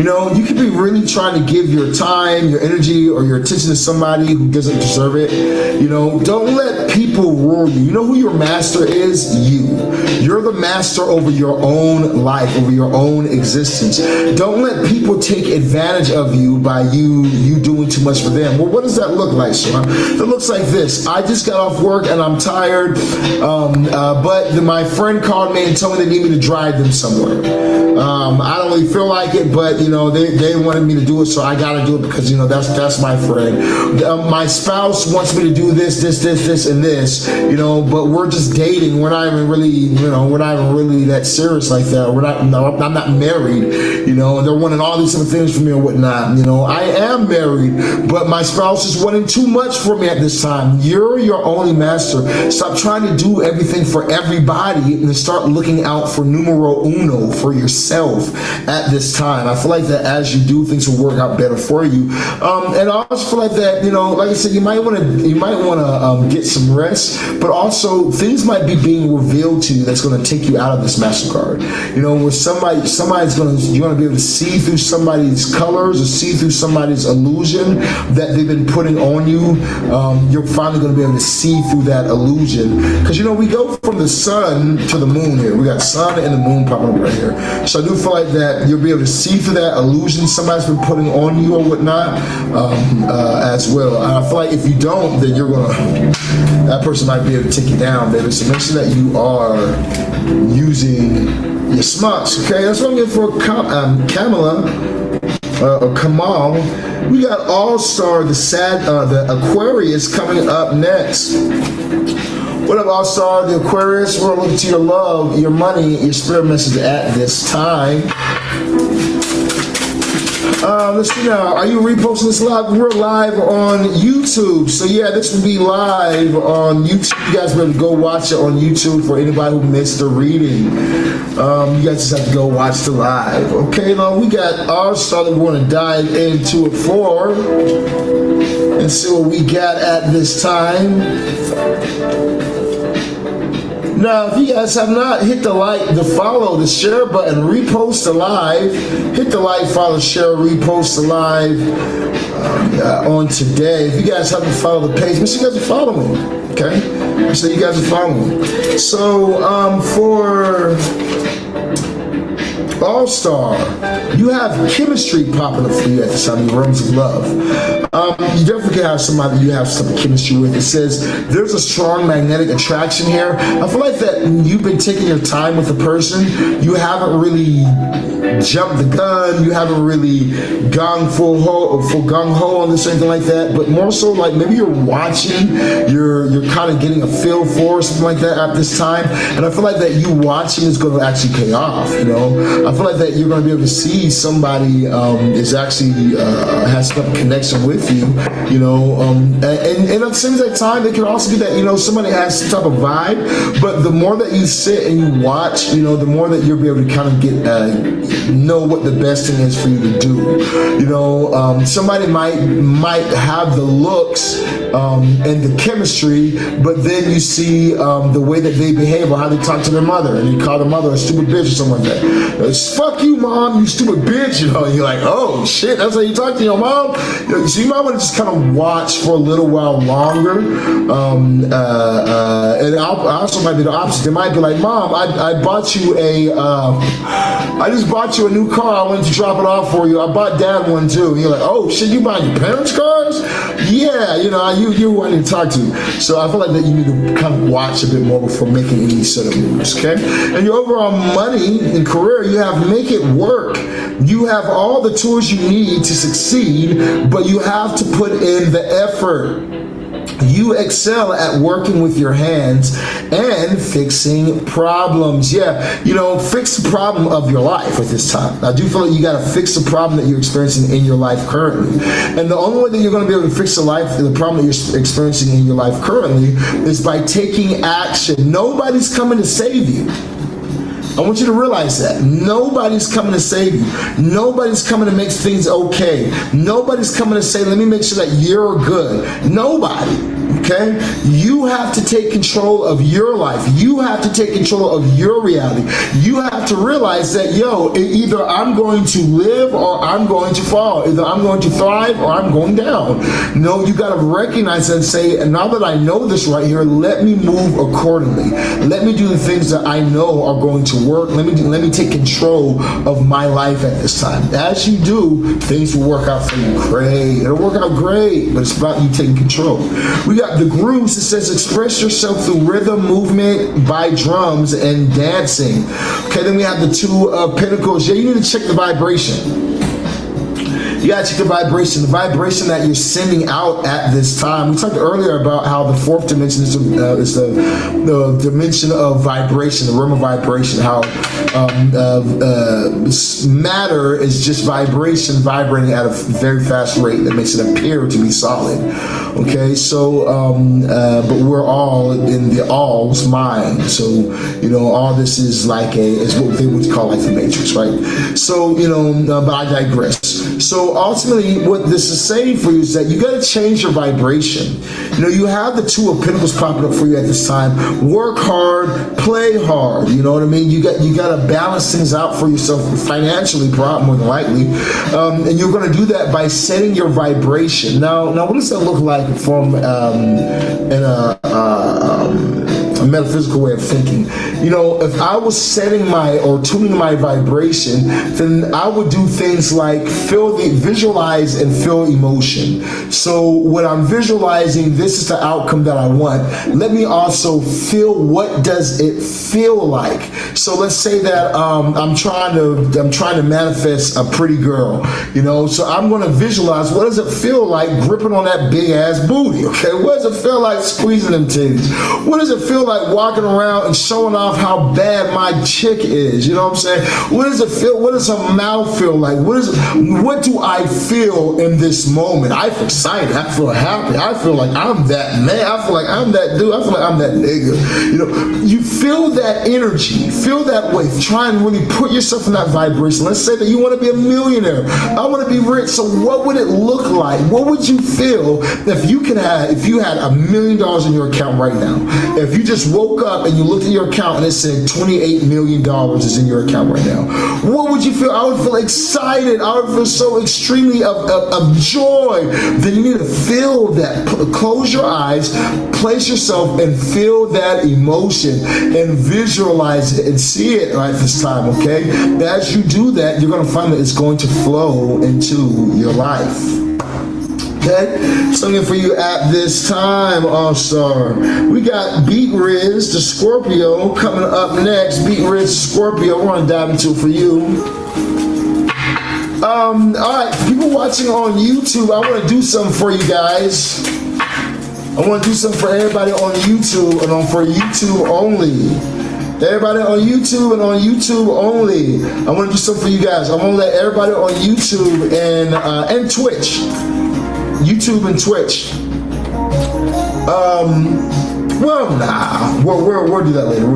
You know, you could be really trying to give your time, your energy, or your attention to somebody who doesn't deserve it. You know, don't let people rule you. You know who your master is? You. You're the master over your own life, over your own existence. Don't let people take advantage of you by you doing too much for them. Well, what does that look like, Shaman? It looks like this. I just got off work and I'm tired, but my friend called me and told me they need me to drive them somewhere. I don't really feel like it, but you know, they wanted me to do it, so I gotta do it because, you know, that's my friend. My spouse wants me to do this, and this, you know, but we're just dating. We're not even really, you know, we're not even really that serious like that. I'm not married, you know, and they're wanting all these other things from me or whatnot. You know, I am married, but my spouse is wanting too much for me at this time. You're your only master. Stop trying to do everything for everybody and start looking out for numero uno, for yourself at this time. I feel like that as you do, things will work out better for you. And I also feel like that, you know, like I said, you might want to get some rest, but also things might be being revealed to you that's going to take you out of this master card. You know, where you're going to be able to see through somebody's colors or see through somebody's illusion that they've been putting on you. You're finally going to be able to see through that illusion, because, you know, we go from the sun to the moon here. We got sun and the moon popping up right here. So I do feel like that you'll be able to see through that illusion somebody's been putting on you or whatnot, as well. And I feel like if you don't, then that person might be able to take you down, baby. So make sure that you are using your smarts, okay? That's what I'm getting for Kamala, or Kamal. We got All-Star, the Aquarius coming up next. What up, All-Star, the Aquarius? We're looking to your love, your money, your spirit message at this time. Let's see now. Are you reposting this live? We're live on YouTube. So yeah, this will be live on YouTube. You guys better go watch it on YouTube for anybody who missed the reading. You guys just have to go watch the live. Okay, now we got our star that we want to dive into it for and see what we got at this time. Now, if you guys have not hit the like, the follow, the share button, repost the live, hit the like, follow, share, repost the live on today. If you guys haven't followed the page, make sure you guys are following, okay? Make sure you guys are following. So, for All-Star, you have chemistry popping up for you at this time, the realms of love. You definitely can have somebody you have some chemistry with. It says there's a strong magnetic attraction here. I feel like that you've been taking your time with the person. You haven't really jumped the gun. You haven't really gone full gung-ho on this or anything like that. But more so, like, maybe you're watching, you're kind of getting a feel for something like that at this time. And I feel like that you watching is going to actually pay off, you know. I feel like that you're going to be able to see somebody is actually has some connection with you, you know, and at the same time, it can also be that, you know, somebody has some type of vibe, but the more that you sit and you watch, you know, the more that you'll be able to kind of get know what the best thing is for you to do. You know, somebody might have the looks and the chemistry, but then you see the way that they behave or how they talk to their mother, and you call the mother a stupid bitch or something like that. It's, fuck you, mom, you stupid bitch. You know, you're like, oh shit, that's how you talk to your mom. So you might want to just kind of watch for a little while longer. And I also might be the opposite. They might be like, mom, I bought you I just bought you a new car. I went to drop it off for you. I bought dad one too. And you're like, oh shit, you buying your parents' cars? Yeah, you know, you wanting to talk to. So I feel like that you need to kind of watch a bit more before making any sort of moves, okay? And your overall money and career, you have make it work. You have all the tools you need to succeed, but you have to put in the effort. You excel at working with your hands and fixing problems. Yeah, you know, fix the problem of your life at this time. I do feel like you got to fix the problem that you're experiencing in your life currently. And the only way that you're going to be able to fix the problem that you're experiencing in your life currently is by taking action. Nobody's coming to save you. I want you to realize that. Nobody's coming to save you. Nobody's coming to make things okay. Nobody's coming to say, let me make sure that you're good. Nobody. Okay? You have to take control of your life. You have to take control of your reality. You have to realize that, yo, either I'm going to live or I'm going to fall. Either I'm going to thrive or I'm going down. No, you got to recognize and say, and now that I know this right here, let me move accordingly. Let me do the things that I know are going to work. Let me take control of my life at this time. As you do, things will work out for you great. It'll work out great, but it's about you taking control. We got the grooves. It says express yourself through rhythm, movement, by drums, and dancing. Okay, then we have the two pentacles. Yeah, you need to check the vibration. You gotta check the vibration that you're sending out at this time. We talked earlier about how the fourth dimension is the dimension of vibration, the realm of vibration, how matter is just vibration vibrating at a very fast rate that makes it appear to be solid. Okay, so, but we're all in the all's mind. So, you know, all this is like is what they would call like the Matrix, right? So, you know, but I digress. So ultimately what this is saying for you is that you got to change your vibration. You know, you have the two of pentacles popping up for you at this time. Work hard, play hard. You know what I mean? You got to balance things out for yourself financially, probably more than likely. And you're going to do that by setting your vibration. Now what does that look like from a metaphysical way of thinking? You know, if I was setting or tuning my vibration, then I would do things like visualize and feel emotion. So when I'm visualizing, this is the outcome that I want. Let me also feel, what does it feel like? So let's say that I'm trying to manifest a pretty girl, you know, so I'm going to visualize, what does it feel like gripping on that big ass booty? Okay, what does it feel like squeezing them titties? What does it feel like walking around and showing off how bad my chick is? You know what I'm saying? What does it feel? What does her mouth feel like? What do I feel in this moment? I feel excited. I feel happy. I feel like I'm that man. I feel like I'm that dude. I feel like I'm that nigga. You know, you feel that energy. Feel that way. Try and really put yourself in that vibration. Let's say that you want to be a millionaire. I want to be rich. So what would it look like? What would you feel if you had $1 million in your account right now? If you just woke up and you looked at your account and it said $28 million is in your account right now, what would you feel? I would feel excited. I would feel so extremely of joy. Then you need to feel that. Close your eyes, place yourself and feel that emotion and visualize it and see it right this time, okay? As you do that, you're going to find that it's going to flow into your life. Okay, something for you at this time, All-Star. We got Beat Riz, the Scorpio, coming up next. Beat Riz, Scorpio. I want to dive into it for you. All right, people watching on YouTube, I want to do something for you guys. I want to do something for everybody on YouTube and for YouTube only. Everybody on YouTube and on YouTube only. I want to do something for you guys. I want to let everybody on YouTube and Twitch. YouTube and Twitch. Well, nah. We'll do that later.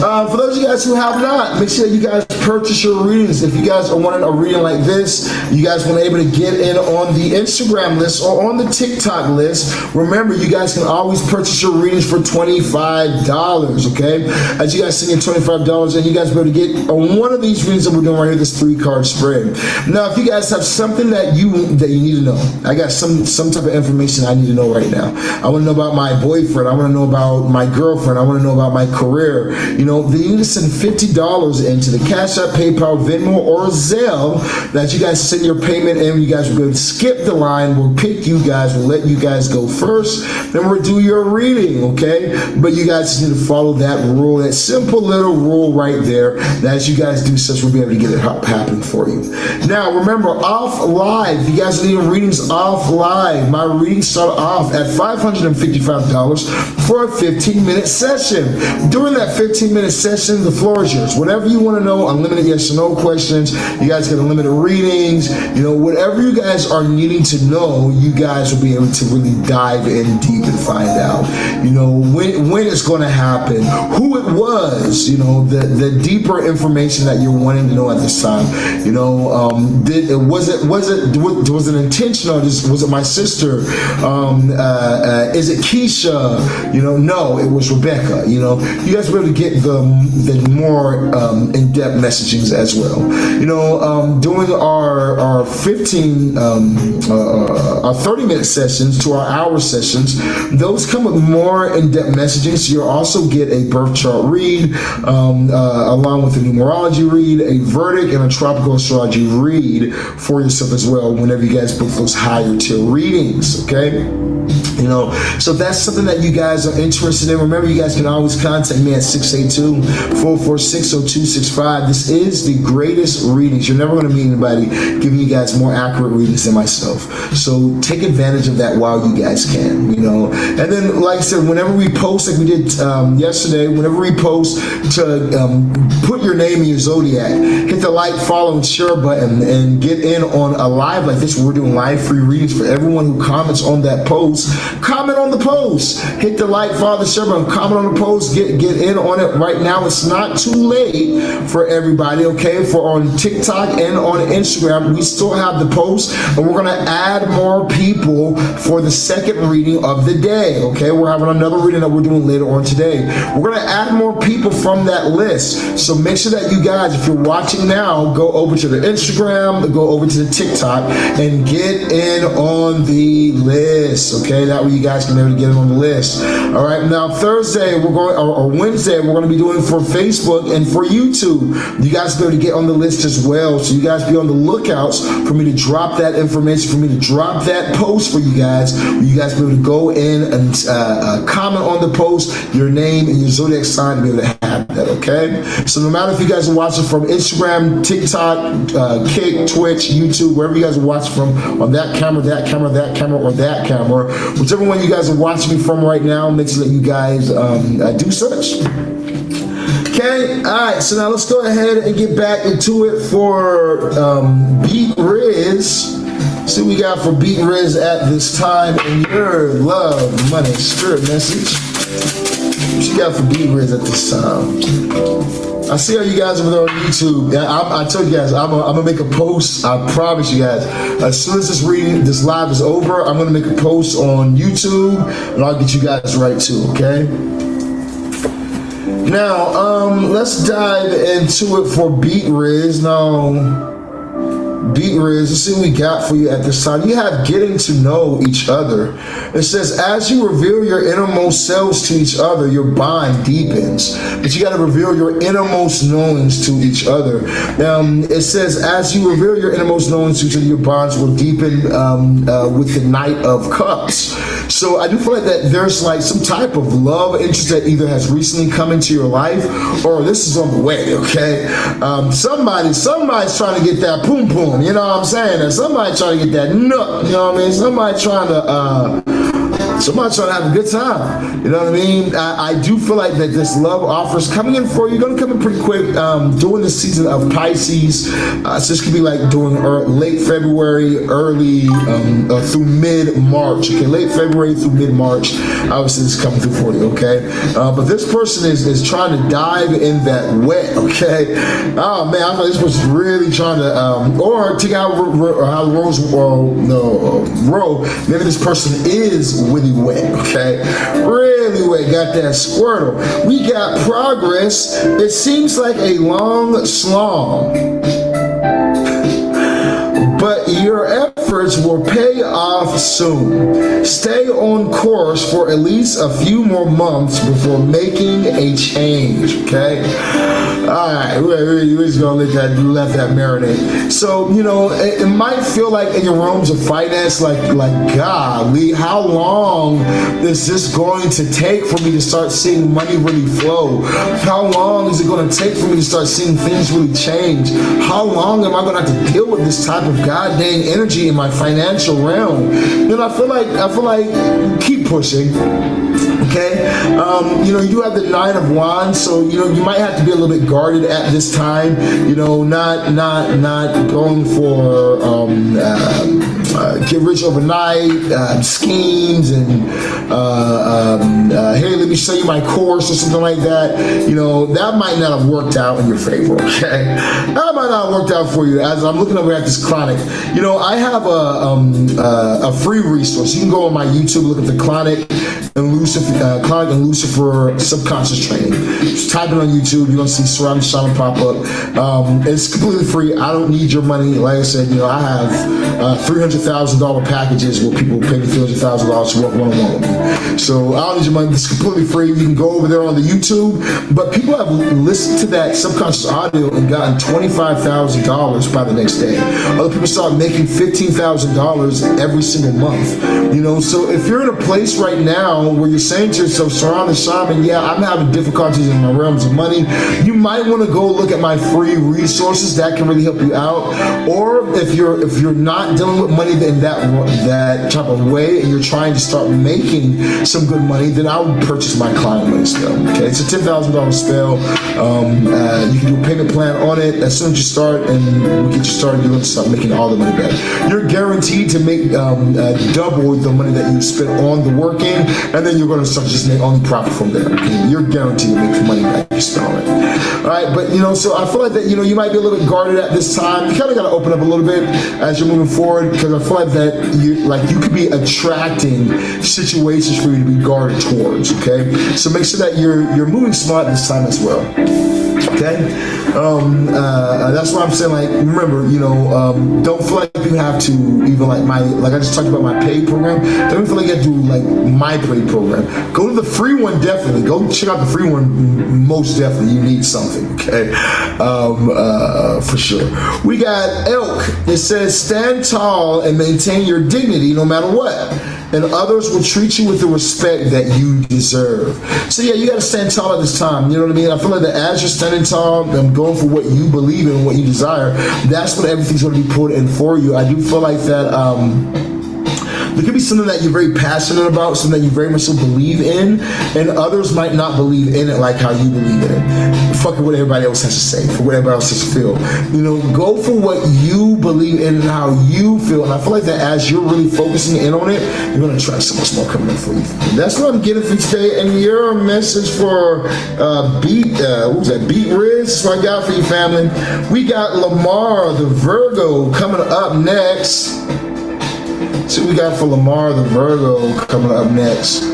For those of you guys who have not, make sure you guys purchase your readings. If you guys are wanting a reading like this, you guys want to be able to get in on the Instagram list or on the TikTok list. Remember, you guys can always purchase your readings for $25, okay? As you guys send in $25, and you guys will be able to get on one of these readings that we're doing right here, this 3-card spread. Now, if you guys have something that you need to know, I got some type of information I need to know right now. I want to know about my boyfriend. I want to know about my girlfriend. I want to know about my career. You know, then you need to send $50 into the Cash App, PayPal, Venmo, or Zelle that you guys send your payment in. You guys will go skip the line. We'll pick you guys. We'll let you guys go first. Then we'll do your reading, okay? But you guys need to follow that rule, that simple little rule right there. That as you guys do such, we'll be able to get it happening for you. Now, remember, off live. You guys need readings off live. My readings start off at $555 for a 15-minute session. During that 15-minute 15-minute session. The floor is yours. Whatever you want to know, unlimited yes or no questions. You guys get unlimited readings. You know, whatever you guys are needing to know, you guys will be able to really dive in deep and find out. You know, when it's going to happen, who it was. You know, the deeper information that you're wanting to know at this time. You know, was it intentional? Was it my sister? Is it Keisha? You know, no, it was Rebecca. You know, you guys will be able to get the more in-depth messagings as well. You know, doing our 30-minute sessions to our hour sessions, those come with more in-depth messaging. So you'll also get a birth chart read, along with a numerology read, a verdict, and a tropical astrology read for yourself as well whenever you guys book those higher tier readings, okay? You know, so that's something that you guys are interested in. Remember, you guys can always contact me at 682-446-0265. This is the greatest readings. You're never going to meet anybody giving you guys more accurate readings than myself. So take advantage of that while you guys can, you know. And then, like I said, whenever we post, like we did yesterday, whenever we post to put your name in your zodiac, hit the like, follow, and share button, and get in on a live like this. We're doing live free readings for everyone who comments on that post. Comment on the post. Hit the like, follow, the share button. Comment on the post. Get in on it right now. It's not too late for everybody, okay? For on TikTok and on Instagram, we still have the post, and we're gonna add more people for the second reading of the day, okay? We're having another reading that we're doing later on today. We're gonna add more people from that list. So make sure that you guys, if you're watching now, go over to the Instagram, go over to the TikTok, and get in on the list, okay? That way you guys can be able to get in on the list. All right, now Thursday, or Wednesday, we're going to be doing for Facebook and for YouTube. You guys be able to get on the list as well. So you guys be on the lookouts for me to drop that information, for me to drop that post for you guys. You guys be able to go in and comment on the post, your name and your zodiac sign, to be able to have that, okay? So no matter if you guys are watching from Instagram, TikTok, Kick, Twitch, YouTube, wherever you guys are watching from, on that camera, that camera, that camera, or that camera, whichever one you guys are watching me from right now, make sure that you guys do such. Okay, all right, so now let's go ahead and get back into it for Beat Riz. See what we got for Beat Riz at this time in your Love, Money, Spirit message. What you got for Beat Riz at this time? I see how you guys over there on YouTube. I told you guys, I'm gonna make a post. I promise you guys. As soon as this live is over, I'm gonna make a post on YouTube, and I'll get you guys right too. Okay. Now, let's dive into it for Beat Riz. Now, Beat Riz, let's see what we got for you at this time. You have getting to know each other. It says, as you reveal your innermost selves to each other, your bond deepens. But you got to reveal your innermost knowings to each other. It says, as you reveal your innermost knowings to each other, your bonds will deepen with the Knight of Cups. So I do feel like that there's like some type of love interest that either has recently come into your life, or this is on the way, okay? Somebody's trying to get that poom poom, you know what I'm saying? And somebody trying to get that nut, you know what I mean? Somebody trying to have a good time, you know what I mean? I do feel like that this love offer is coming in for you. Going to come in pretty quick during the season of Pisces. So this could be like during late February, early through mid-March. Okay, late February through mid-March. Obviously, this is coming through for you. Okay, but this person is trying to dive in that wet. Okay, oh man, I thought this was really trying to, or take out how the rows row. Maybe this person is really wet, okay? Really wet, got that squirtle. We got progress. It seems like a long slog, but your efforts will pay off soon. Stay on course for at least a few more months before making a change, okay? All right, we're just gonna let that marinate. So, you know, it might feel like in your realms of finance, like golly, how long is this going to take for me to start seeing money really flow? How long is it going to take for me to start seeing things really change? How long am I going to have to deal with this type of goddamn energy in my financial realm? You know, I feel like keep pushing. Okay, you know, you do have the Nine of Wands, so you know you might have to be a little bit guarded at this time. You know, not going for get rich overnight schemes and hey, let me show you my course or something like that. You know, that might not have worked out in your favor. Okay, that might not have worked out for you. As I'm looking over at this Clauneck, you know, I have a free resource. You can go on my YouTube, look at the Clauneck and Lucifer subconscious training. Just type it on YouTube, you're gonna see Sirron Shaman pop up. It's completely free. I don't need your money. Like I said, you know, I have $300,000 packages where people pay me $300,000 to work one-on-one with me. So I don't need your money. It's completely free. You can go over there on the YouTube. But people have listened to that subconscious audio and gotten $25,000 by the next day. Other people start making $15,000 every single month. You know, so if you're in a place right now where you're saying to yourself, Sirron the Shaman, yeah, I'm having difficulties in my realms of money, you might want to go look at my free resources that can really help you out. Or if you're not dealing with money in that type of way and you're trying to start making some good money, then I would purchase my Client Money spell. Okay, it's a $10,000 spell. You can do a payment plan on it. As soon as you start and we get you started, you're going to start making all the money back. You're guaranteed to make double the money that you spent on the working, and then you're going to start just make only profit from there. Okay? You're guaranteed to make the money back you spent on it. All right, but you know, so I feel like that, you know, you might be a little bit guarded at this time. You kind of got to open up a little bit as you're moving forward, because I feel like that you could be attracting situations for you to be guarded towards. Okay, so make sure that you're moving smart this time as well. Okay, that's why I'm saying, like, remember, you know, don't feel like you have to even like I just talked about my paid program. Don't feel like you have to do like my paid program. Go to the free one, definitely. Go check out the free one, most definitely. You need something, okay? For sure. We got Elk. It says, stand tall and maintain your dignity no matter what, and others will treat you with the respect that you deserve. So yeah, you got to stand tall at this time. You know what I mean? I feel like that as you're standing tall and going for what you believe in, what you desire, that's when everything's going to be put in for you. I do feel like that there could be something that you're very passionate about, something that you very much so believe in, and others might not believe in it like how you believe in it. Fuck what everybody else has to say, for what everybody else has to feel. You know, go for what you believe in and how you feel. And I feel like that as you're really focusing in on it, you're going to attract so much more coming in for you. And that's what I'm getting for today. And your message for what was that? Beat Riz. That's what I got for you, family. We got Lamar, the Virgo, coming up next. See what we got for Lamar, the Virgo, coming up next.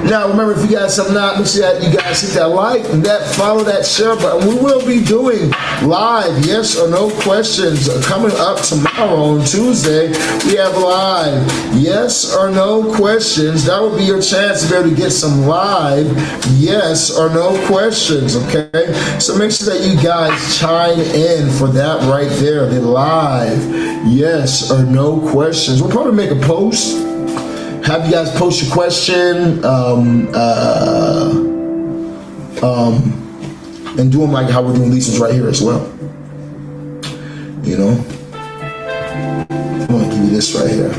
Now, remember, if you guys have not, make sure that you guys hit that like, that follow, that share button. We will be doing live yes or no questions coming up tomorrow on Tuesday. We have live yes or no questions. That will be your chance to be able to get some live yes or no questions, okay? So make sure that you guys chime in for that right there, the live yes or no questions. We'll probably make a post. Have you guys post your question, and do them like how we're doing these right here as well. You know, I'm gonna give you this right here.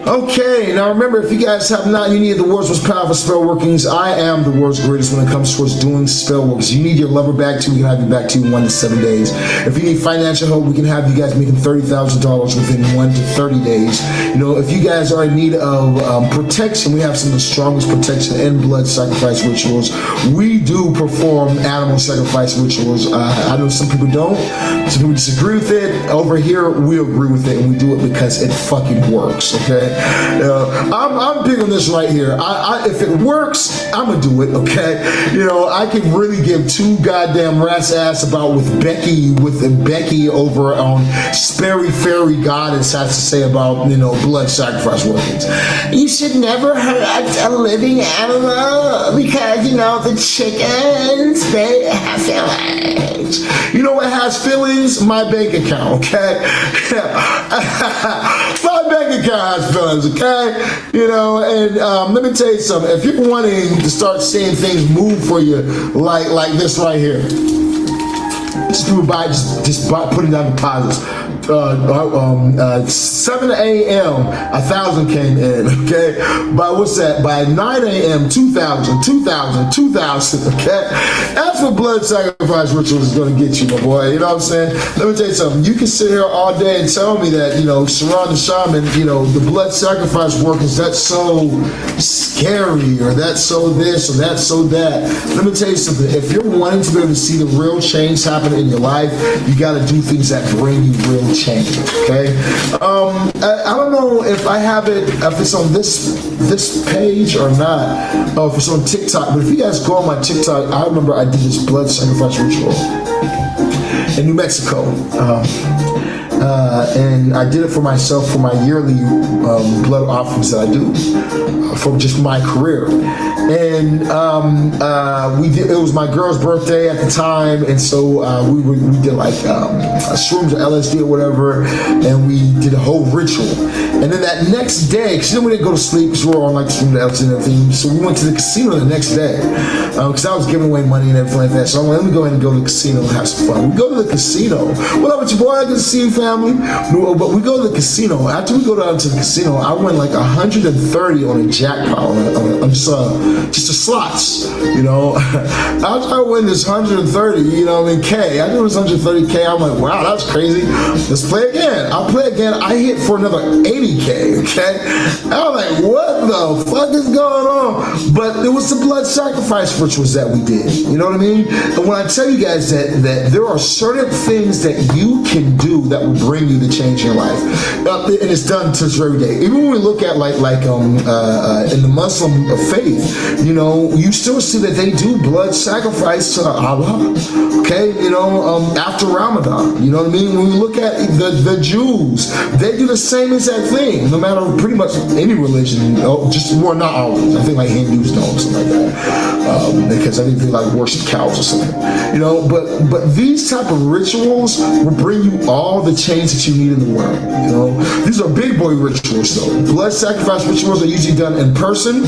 Okay, now remember, if you guys have not, you need the world's most powerful spell workings. I am the world's greatest when it comes towards doing spell workings. You need your lover back too, we can have you back to 1 to 7 days. If you need financial help, we can have you guys making $30,000 within 1 to 30 days. You know, if you guys are in need of protection, we have some of the strongest protection and blood sacrifice rituals. We do perform animal sacrifice rituals. I know some people don't, some people disagree with it. Over here, we agree with it, and we do it because it fucking works, okay? I'm big on this right here. If it works, I'm gonna do it, okay? You know, I can really give two goddamn rat's ass about with Becky over on Sperry Fairy Goddess has to say about, you know, blood sacrifice workings. You should never hurt a living animal because, you know, the chickens, they have feelings. You know what has feelings? My bank account, okay? My bank account has feelings, okay? You know, and let me tell you something. If you're wanting to start seeing things move for you, like this right here, just do it by just putting down deposits. 7 a.m., 1,000 came in, okay? By what's that? By 9 a.m., 2,000, 2,000, 2,000, okay? That's what blood sacrifice rituals is going to get you, my boy. You know what I'm saying? Let me tell you something. You can sit here all day and tell me that, you know, Sirron the Shaman, you know, the blood sacrifice work is that so scary, or that's so this, or that's so that. Let me tell you something. If you're wanting to be able to see the real change happen in your life, you got to do things that bring you real change, okay? I don't know if I have it, if it's on this page or not, or if it's on TikTok, but if you guys go on my TikTok, I remember I did this blood sacrifice ritual in New Mexico. And I did it for myself for my yearly blood offerings that I do for just my career. And we did. It was my girl's birthday at the time, and so we did like shrooms or LSD or whatever, and we did a whole ritual. And then that next day, because then we didn't go to sleep because we were on like shrooms, LSD and everything, so we went to the casino the next day because I was giving away money and everything like that. So I'm like, let me go ahead and go to the casino and have some fun. We go to the casino. What up with your boy? Good to see you, family. But we go to the casino. After we go down to the casino, I win like 130 on a jackpot on just the slots, you know. I win this 130, you know, I mean, K. I do this 130K. I'm like, wow, that's crazy. Let's play again. I'll play again. I hit for another 80K, okay? I'm like, what the fuck is going on? But it was the blood sacrifice rituals that we did, you know what I mean? And when I tell you guys that there are certain things that you can do that will bring you the change in your life, and it's done to this very day. Even when we look at like in the Muslim faith, you know, you still see that they do blood sacrifice to Allah, okay? You know, after Ramadan, you know what I mean? When we look at the Jews, they do the same exact thing, no matter pretty much any religion, just more, not always. I think like Hindus don't, something like that, because I think they like worship cows or something, you know. But these type of rituals will bring you all the change that you need in the world, you know. These are big boy rituals though. Blood sacrifice rituals are usually done in person.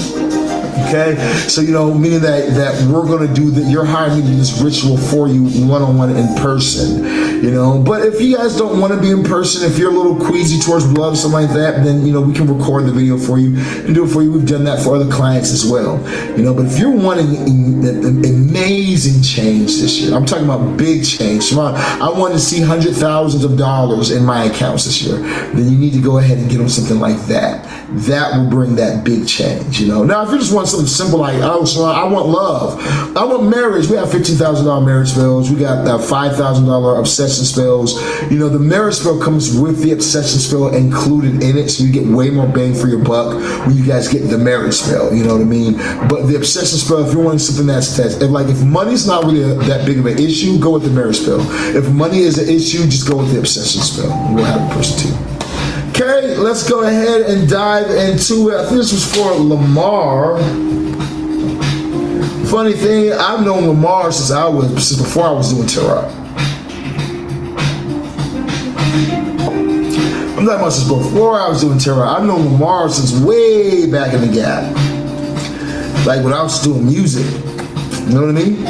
Okay, so you know, meaning that we're gonna do that. You're hiring me to do this ritual for you, one-on-one in person. You know, but if you guys don't want to be in person, if you're a little queasy towards blood or something like that, then you know we can record the video for you and do it for you. We've done that for other clients as well. You know, but if you're wanting amazing change this year, I'm talking about big change. I want to see hundreds of thousands of dollars in my accounts this year. Then you need to go ahead and get on something like that. That will bring that big change. You know, now if you just want something simple like, oh, so I want love, I want marriage. We have $15,000 marriage spells. We got $5,000 obsession spells. You know, the marriage spell comes with the obsession spell included in it, so you get way more bang for your buck when you guys get the marriage spell. You know what I mean? But the obsession spell, if you're wanting something that's if money's not really that big of an issue, go with the marriage spell. If money is an issue, just go with the obsession spell. We'll have a person too. Okay, let's go ahead and dive into it. I think this was for Lamar. Funny thing, I've known Lamar since before I was doing tarot. I'm talking about since before I was doing tarot. I've known Lamar since way back in the gap. Like when I was doing music. You know what I mean?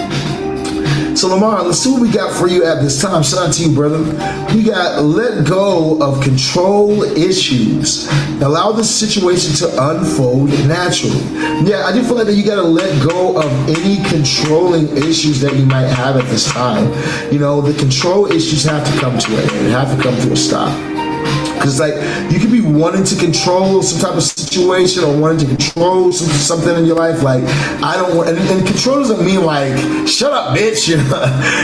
So Lamar, let's see what we got for you at this time. Shout out to you, brother. We got let go of control issues. Allow the situation to unfold naturally. Yeah, I do feel like that you got to let go of any controlling issues that you might have at this time. You know, the control issues have to come to an end. They have to come to a stop. Because like you could be wanting to control some type of situation or wanting to control something in your life. Like I don't want, and control doesn't mean like shut up, bitch. You know,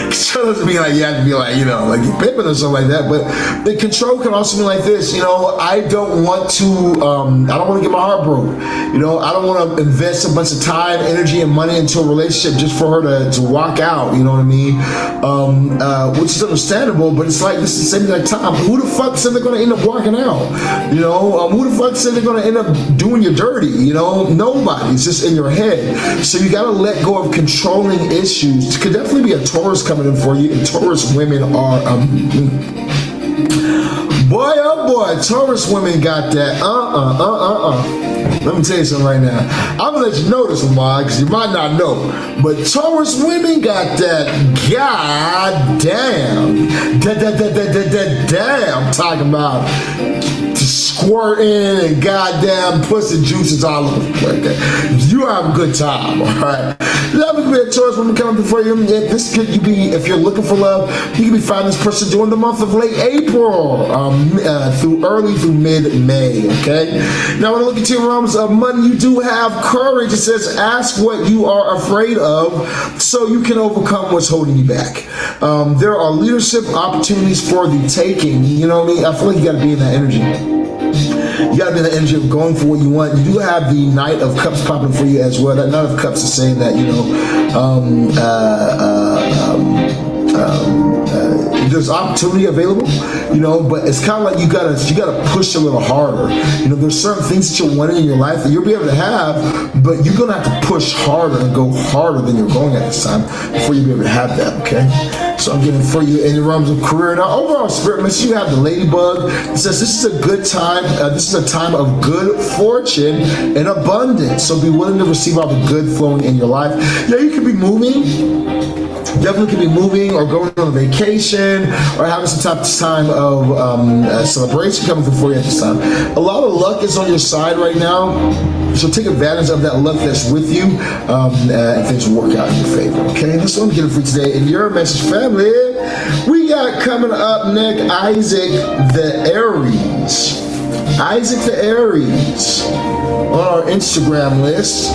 control doesn't mean like you have to be like, you know, like you're pimping or something like that. But the control can also mean like this. You know, I don't want to. I don't want to get my heart broke. You know, I don't want to invest a bunch of time, energy, and money into a relationship just for her to walk out. You know what I mean? Which is understandable, but it's like this is the same like time. Who the fuck said they're gonna end up walking out? You know, who the fuck said they're gonna end up doing you dirty? You know, nobody. It's just in your head. So you gotta let go of controlling issues. It could definitely be a Taurus coming in for you, and Taurus women are Boy, oh boy, Taurus women got that. Let me tell you something right now. I'm gonna let you know this one, Mom, because you might not know. But Taurus women got that goddamn, damn, talking about squirting and goddamn pussy juices all over the place. You have a good time, all right? Love could be a Taurus woman coming before you. This could you be, if you're looking for love, you can be finding this person during the month of late April, through mid-May, okay? Now, when I look into your realms of money, you do have courage. It says, ask what you are afraid of so you can overcome what's holding you back. There are leadership opportunities for the taking. You know what I mean? I feel like you got to be in that energy. You gotta be in the energy of going for what you want. You do have the Knight of Cups popping for you as well. That Knight of Cups is saying that, you know, there's opportunity available, you know, but it's kind of like you gotta push a little harder. You know, there's certain things that you're wanting in your life that you'll be able to have, but you're gonna have to push harder and go harder than you're going at this time before you'll be able to have that, okay? So I'm getting for you in the realms of career. Now, overall spirit message, you have the Ladybug. It says this is a good time. This is a time of good fortune and abundance. So be willing to receive all the good flowing in your life. Yeah, you could be moving. Definitely could be moving or going on a vacation or having some type of time of celebration coming through for you at this time. A lot of luck is on your side right now, so take advantage of that luck that's with you, and things will work out in your favor, okay? That's what I'm getting for today. In your message, family, we got coming up next Isaac the Aries. Isaac the Aries on our Instagram list.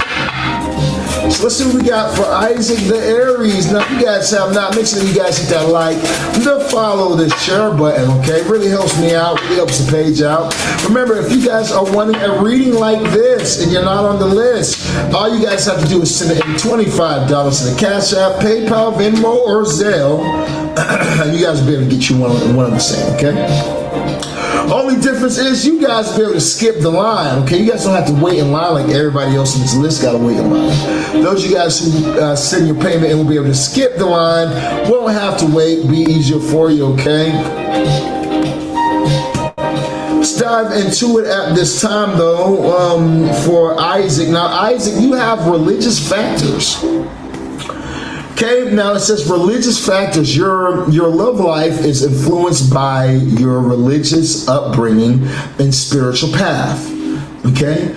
So let's see what we got for Isaac the Aries. Now, if you guys have not, make sure you guys hit that like, the follow, the share button, okay? It really helps me out, really helps the page out. Remember, if you guys are wanting a reading like this and you're not on the list, all you guys have to do is send in $25 to the Cash App, PayPal, Venmo, or Zelle. You guys will be able to get you one of the same, okay? Only difference is you guys will be able to skip the line, okay? You guys don't have to wait in line like everybody else in this list got to wait in line. Those of you guys who send your payment and will be able to skip the line won't have to wait, be easier for you, okay? Let's dive into it at this time, though, for Isaac. Now, Isaac, you have religious factors. Okay, now it says religious factors. Your love life is influenced by your religious upbringing and spiritual path. Okay,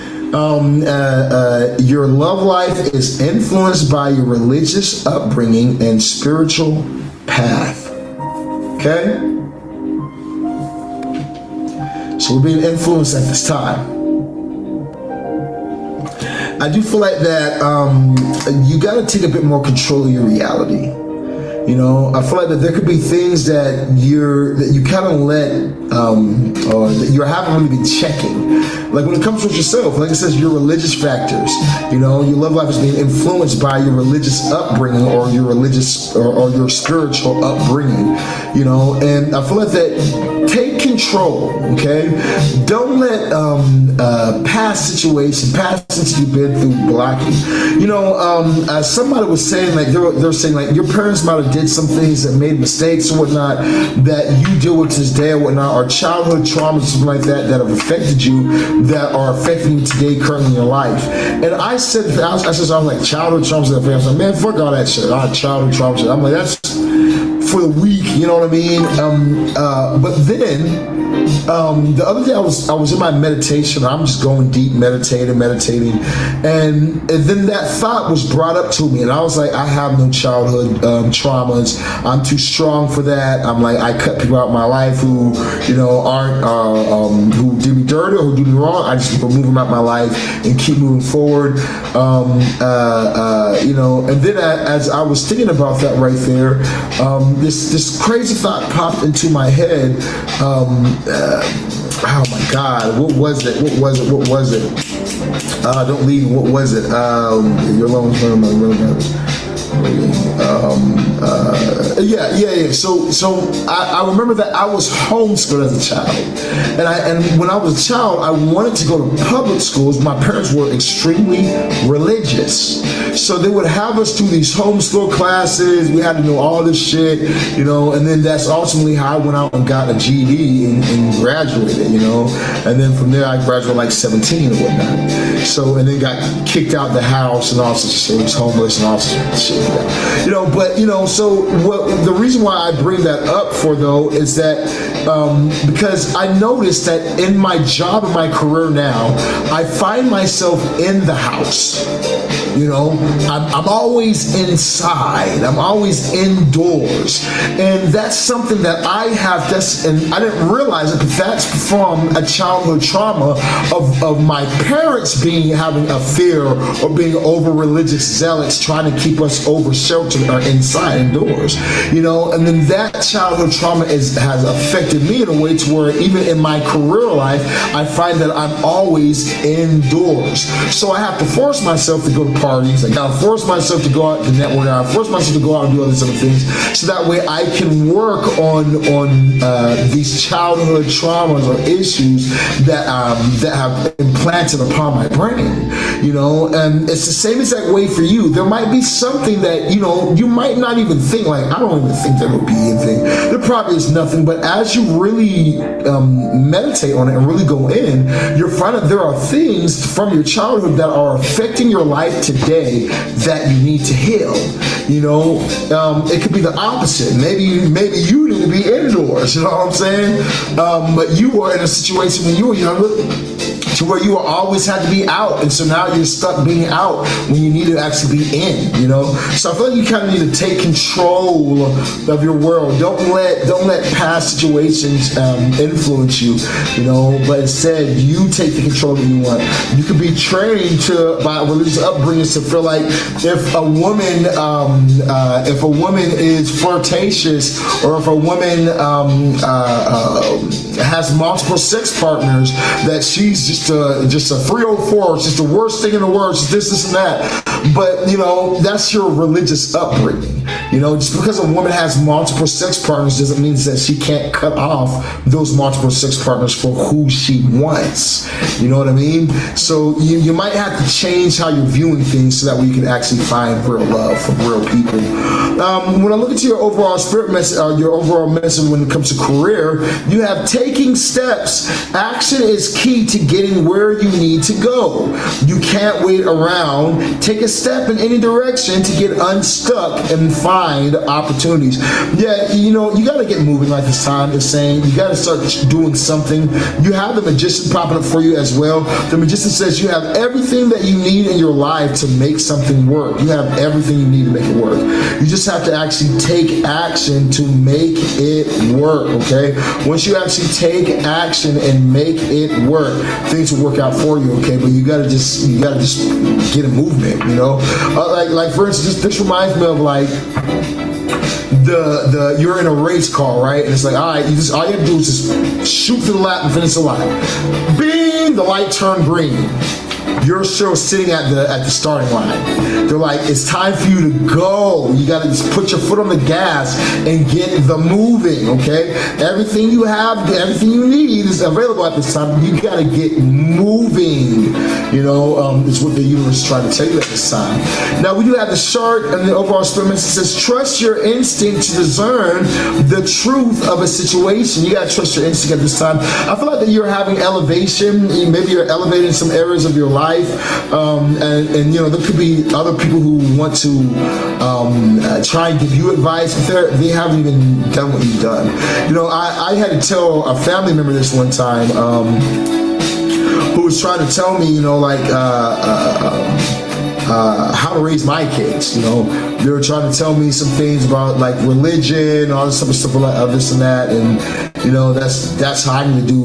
your love life is influenced by your religious upbringing and spiritual path. Okay, so we're being influenced at this time. I do feel like that you got to take a bit more control of your reality. You know, I feel like that there could be things that you kind of let, or that you haven't really been checking. Like when it comes with yourself, like it says, your religious factors. You know, your love life is being influenced by your religious upbringing or your religious or your spiritual upbringing. You know, and I feel like that. Take control, okay? Don't let past situations, past things you've been through block you. You know, somebody was saying, like, they're saying, like, your parents might have did some things that made mistakes or whatnot that you deal with to this day or whatnot, or childhood traumas, something like that, that have affected you, that are affecting you today, currently in your life. And I said, I was like, childhood traumas that affect. I was like, man, fuck all that shit. All childhood traumas. I'm like, that's for the weak, you know what I mean? But then the other day I was in my meditation. I'm just going deep, meditating, and then that thought was brought up to me, and I was like, I have no childhood traumas. I'm too strong for that. I'm like, I cut people out of my life who, you know, aren't who did me dirty or who do me wrong. I just remove them out of my life and keep moving forward. You know, and then as I was thinking about that right there, this crazy thought popped into my head. Oh my God, what was it? Don't leave me. What was it? Your loans. operating. Yeah. So I remember that I was homeschooled as a child, and when I was a child, I wanted to go to public schools. My parents were extremely religious, so they would have us do these homeschool classes. We had to know all this shit, you know, and then that's ultimately how I went out and got a GED and graduated, you know, and then from there I graduated like 17 and whatnot. So, and then got kicked out the house and all sorts of shit, was homeless and all sorts of shit like that. You know, but, you know, so the reason why I bring that up for, though, is that because I noticed that in my job and my career now, I find myself in the house. You know, I'm always inside. I'm always indoors. And that's something that I have, and I didn't realize it, but that's from a childhood trauma of my parents having a fear or being over religious zealots trying to keep us over sheltered or inside indoors. You know, and then that childhood trauma has affected me in a way to where even in my career life, I find that I'm always indoors. So I have to force myself to go to parties. I gotta force myself to go out to network. I force myself to go out and do all these other things, so that way I can work on these childhood traumas or issues that have implanted upon my brain. You know, and it's the same exact way for you. There might be something that, you know, you might not even think, like, I don't even think there would be anything. There probably is nothing, but as you really meditate on it and really go in, you'll find that there are things from your childhood that are affecting your life today that you need to heal. You know, it could be the opposite. Maybe you need to be indoors, you know what I'm saying? But you were in a situation when you were younger to where you always had to be out, and so now you're stuck being out when you need to actually be in, you know? So I feel like you kind of need to take control of your world. Don't let past situations influence you, you know, but instead you take the control that you want. You could be trained by religious upbringings to feel like if a woman is flirtatious, or if a woman has multiple sex partners, that she's just a 304, it's just the worst thing in the world, it's this and that. But, you know, that's your religious upbringing. You know, just because a woman has multiple sex partners doesn't mean that she can't cut off those multiple sex partners for who she wants. You know what I mean? So you might have to change how you're viewing things so that way you can actually find real love from real people. When I look into your overall spirit message, your overall message when it comes to career, you have taking steps. Action is key to getting where you need to go. You can't wait around. Take a step in any direction to get unstuck and find opportunities. Yeah, you know, you got to get moving like this time is saying. You got to start doing something. You have the magician popping up for you as well. The magician says you have everything that you need in your life to make something work. You have everything you need to make it work. You just have to actually take action to make it work, okay? Once you actually take action and make it work, things will work out for you, okay? But you gotta just get a movement, you know? Like for instance, this reminds me of like you're in a race car, right? And it's like, all right, all you have to do is just shoot to the lap and finish the lap. Bing, the light turned green. You're still sitting at the starting line. They're like, it's time for you to go. You gotta just put your foot on the gas and get the moving, okay? Everything you have, everything you need is available at this time. You gotta get moving. You know, it's what the universe is trying to tell you at this time. Now, we do have the shark, and the overall spirit message says, trust your instinct to discern the truth of a situation. You gotta trust your instinct at this time. I feel like that you're having elevation. Maybe you're elevating some areas of your life. And you know, there could be other people who want to try and give you advice, but they haven't even done what you've done. You know, I had to tell a family member this one time, who was trying to tell me, you know, like how to raise my kids. You know, they were trying to tell me some things about like religion, all this type of stuff like this and that, and you know, that's how I need to do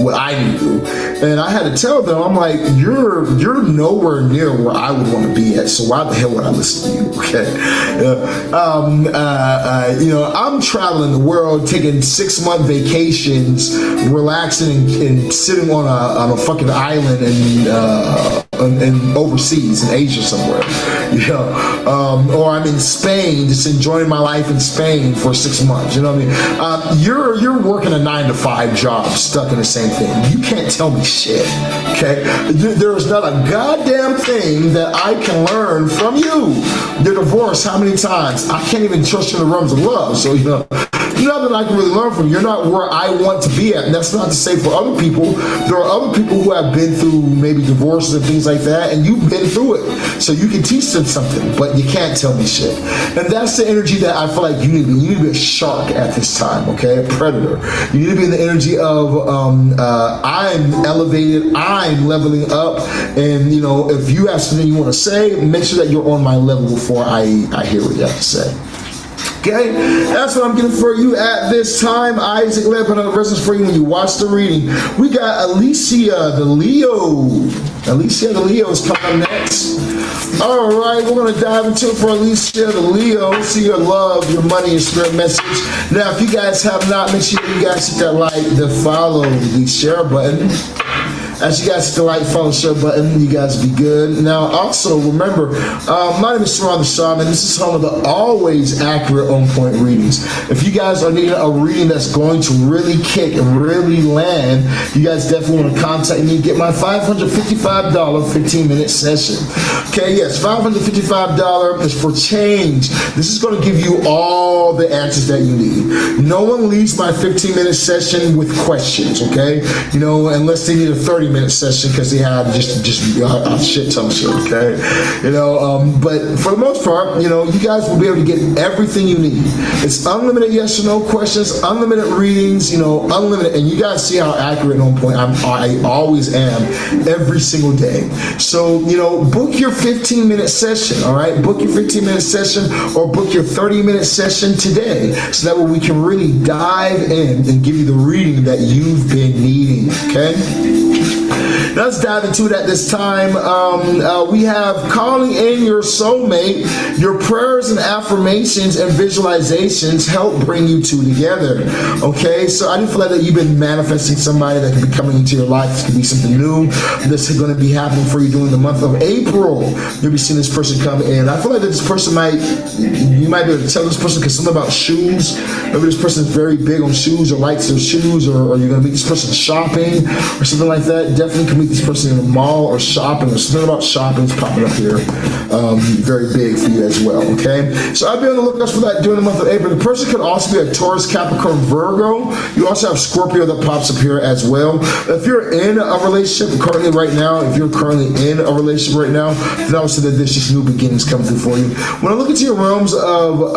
what I need to do. And I had to tell them, I'm like, you're nowhere near where I would want to be at, so why the hell would I listen to you, okay? You know, I'm traveling the world, taking 6-month vacations, relaxing and sitting on a fucking island and in overseas in Asia somewhere, you know, or I'm in Spain just enjoying my life in Spain for 6 months. You know what I mean? You're working a 9-to-5 job, stuck in the same thing. You can't tell me shit. Okay, there is not a goddamn thing that I can learn from you. You're divorced how many times? I can't even trust you in the realms of love. So you know. Nothing I can really learn from you. You're not where I want to be at. And that's not to say for other people. There are other people who have been through maybe divorces and things like that, and you've been through it. So you can teach them something, but you can't tell me shit. And that's the energy that I feel like you need to be. You need to be a shark at this time, okay? A predator. You need to be in the energy of I'm elevated, I'm leveling up, and you know, if you have something you want to say, make sure that you're on my level before I hear what you have to say. Okay, that's what I'm getting for you at this time. Isaac, let me put on the for you when you watch the reading. We got Alicia the Leo. Alicia the Leo is coming up next. All right, we're going to dive into it for Alicia the Leo. See your love, your money, your spirit message. Now, if you guys have not, make sure you guys hit that like, the follow, the share button. As you guys hit the like, follow, share button, you guys be good. Now, also, remember, my name is Sirron the Shaman. This is home of the always accurate, on-point readings. If you guys are needing a reading that's going to really kick and really land, you guys definitely want to contact me. Get my $555 15-minute session. Okay, yes, $555 is for change. This is going to give you all the answers that you need. No one leaves my 15-minute session with questions, okay? You know, unless they need a 30-minute session because they have just a shit ton of shit, okay? You know, but for the most part, you know, you guys will be able to get everything you need. It's unlimited yes or no questions, unlimited readings, you know, unlimited, and you guys see how accurate and on point I always am every single day. So, you know, book your 15-minute session, all right? Book your 15-minute session or book your 30-minute session today so that way we can really dive in and give you the reading that you've been needing, okay? Let's dive into it at this time. We have calling in your soulmate. Your prayers and affirmations and visualizations help bring you two together. Okay, so I do feel like that you've been manifesting somebody that could be coming into your life. This could be something new that's going to be happening for you during the month of April. You'll be seeing this person come in. I feel like that this person you might be able to tell this person because something about shoes. Maybe this person is very big on shoes or likes their shoes, or you're going to meet this person shopping or something like that. Definitely can meet this person in a mall or shopping, or something about shopping is popping up here. Very big for you as well, okay? So I'll be on the lookout for that during the month of April. The person could also be a Taurus, Capricorn, Virgo. You also have Scorpio that pops up here as well. If you're in a relationship currently right now, then I would say that there's just new beginnings coming through for you. When I look into your realms of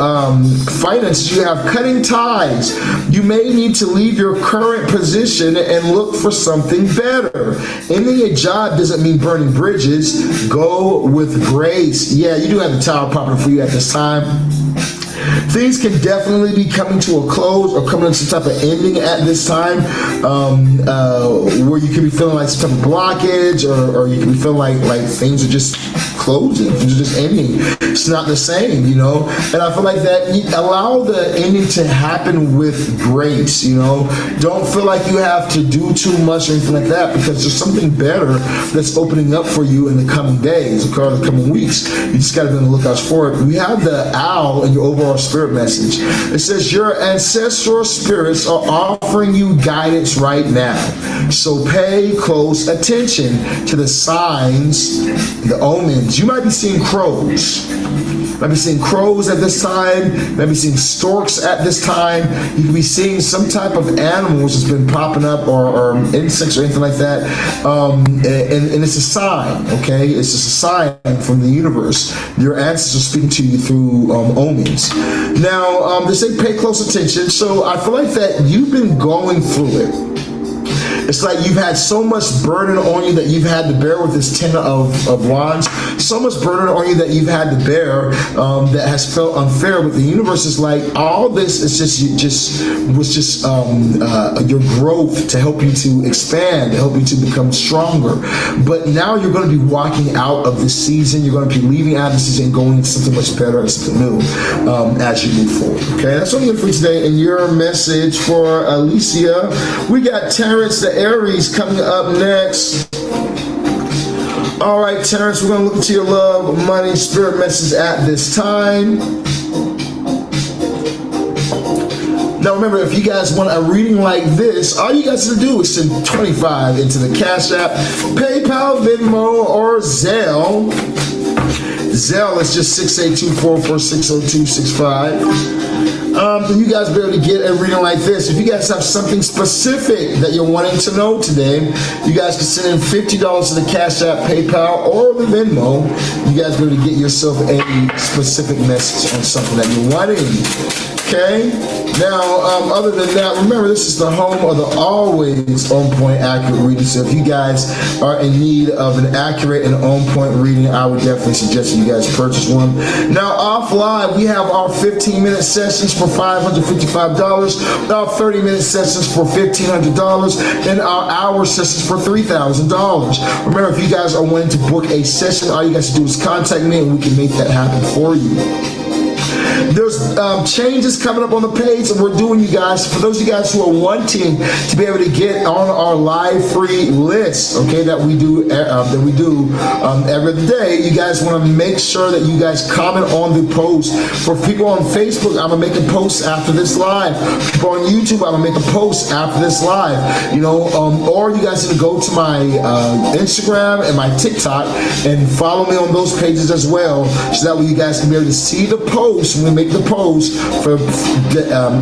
finances, you have cutting ties. You may need to leave your current position and look for something better. Ending a job doesn't mean burning bridges. Go with grace. Yeah, you do have the tower popping for you at this time. Things can definitely be coming to a close or coming to some type of ending at this time, where you could be feeling like some type of blockage, or you can be feeling like things are just closing, things are just ending. It's not the same, you know. And I feel like that you allow the ending to happen with grace, you know. Don't feel like you have to do too much or anything like that, because there's something better that's opening up for you in the coming days, or the coming weeks. You just got to be on the lookout for it. We have the owl in your overall spirit message. It says your ancestral spirits are offering you guidance right now. So pay close attention to the signs, the omens. You might be seeing crows. Might be seeing crows at this time. Might be seeing storks at this time. You could be seeing some type of animals that's been popping up, or insects or anything like that. And it's a sign, okay? It's just a sign from the universe. Your ancestors are speaking to you through omens. Now, they say pay close attention. So I feel like that you've been going through it. It's like you've had so much burden on you that you've had to bear with this Ten of Wands. So much burden on you that you've had to bear that has felt unfair. But the universe is like, all this is just your growth to help you to expand, to help you to become stronger. But now you're going to be walking out of this season. You're going to be leaving out of the season and going into something much better and something new as you move forward. Okay, that's what I'm going for today. And your message for Alicia, we got Terrence the Aries coming up next. All right, Terrence, we're going to look into your love, money, spirit message at this time. Now remember, if you guys want a reading like this, all you guys have to do is send 25 into the Cash App, PayPal, Venmo, or Zelle. Zelle is just 682-446-0265. You guys be able to get a reading like this. If you guys have something specific that you're wanting to know today, you guys can send in $50 to the Cash App, PayPal, or the Venmo. You guys be able to get yourself a specific message on something that you're wanting. Okay? Now, other than that, remember, this is the home of the always on-point accurate reading. So if you guys are in need of an accurate and on-point reading, I would definitely suggest you guys purchase one. Now, off live, we have our 15-minute sessions for $555, our 30-minute sessions for $1,500, and our hour sessions for $3,000. Remember, if you guys are wanting to book a session, all you guys do is contact me and we can make that happen for you. There's changes coming up on the page, and we're doing, you guys, for those of you guys who are wanting to be able to get on our live free list, okay, that we do every other day. You guys want to make sure that you guys comment on the post. For people on Facebook, I'm gonna make a post after this live. People on YouTube, I'm gonna make a post after this live. You know, or you guys can go to my Instagram and my TikTok and follow me on those pages as well, so that way you guys can be able to see the post when we make the post for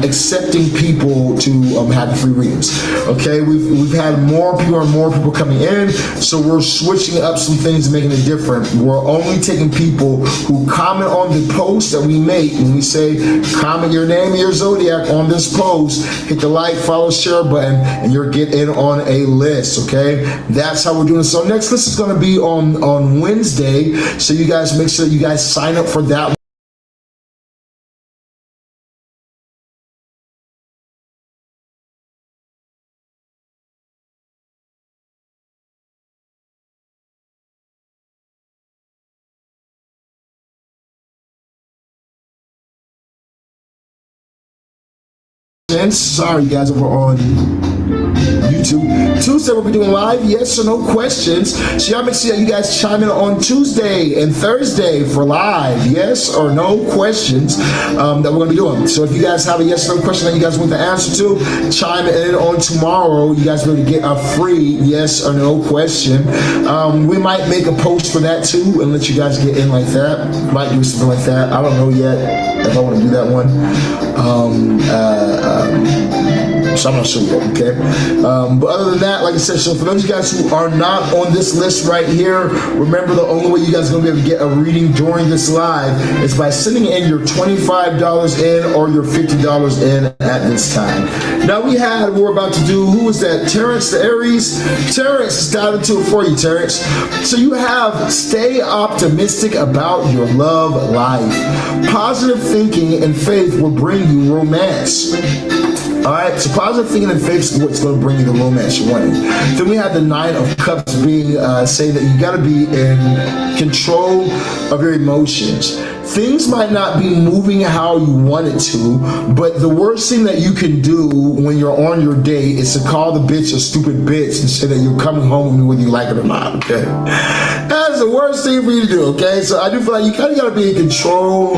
accepting people to have the free readings. Okay, we've had more people coming in, so we're switching up some things and making it different. We're only taking people who comment on the post that we make. When we say comment your name and your zodiac on this post, hit the like, follow, share button, and you're getting on a list. Okay, that's how we're doing it. So next list is going to be on Wednesday, so you guys make sure you guys sign up for that. Sorry guys, over on YouTube. Tuesday we'll be doing live yes or no questions. So y'all make sure that you guys chime in on Tuesday and Thursday for live yes or no questions that we're going to be doing. So if you guys have a yes or no question that you guys want the answer to, chime in on tomorrow. You guys will be able to get a free yes or no question. We might make a post for that too and let you guys get in like that. Might do something like that. I don't know yet if I want to do that one. So I'm not sure yet, okay? But other than that, like I said, so for those of you guys who are not on this list right here, remember the only way you guys are going to be able to get a reading during this live is by sending in your $25 in or your $50 in at this time. Now we're about to do, who was that? Terrence, the Aries? Terrence, let's dive into it for you, Terrence. So you have stay optimistic about your love life. Positive thinking and faith will bring you romance. Alright, so positive thinking and faith is what's going to bring you the romance you're wanting. Then we have the Nine of Cups being saying that you got to be in control of your emotions. Things might not be moving how you want it to, but the worst thing that you can do when you're on your date is to call the bitch a stupid bitch and say that you're coming home with me whether you like it or not, okay? That's the worst thing for you to do, okay? So I do feel like you kind of got to be in control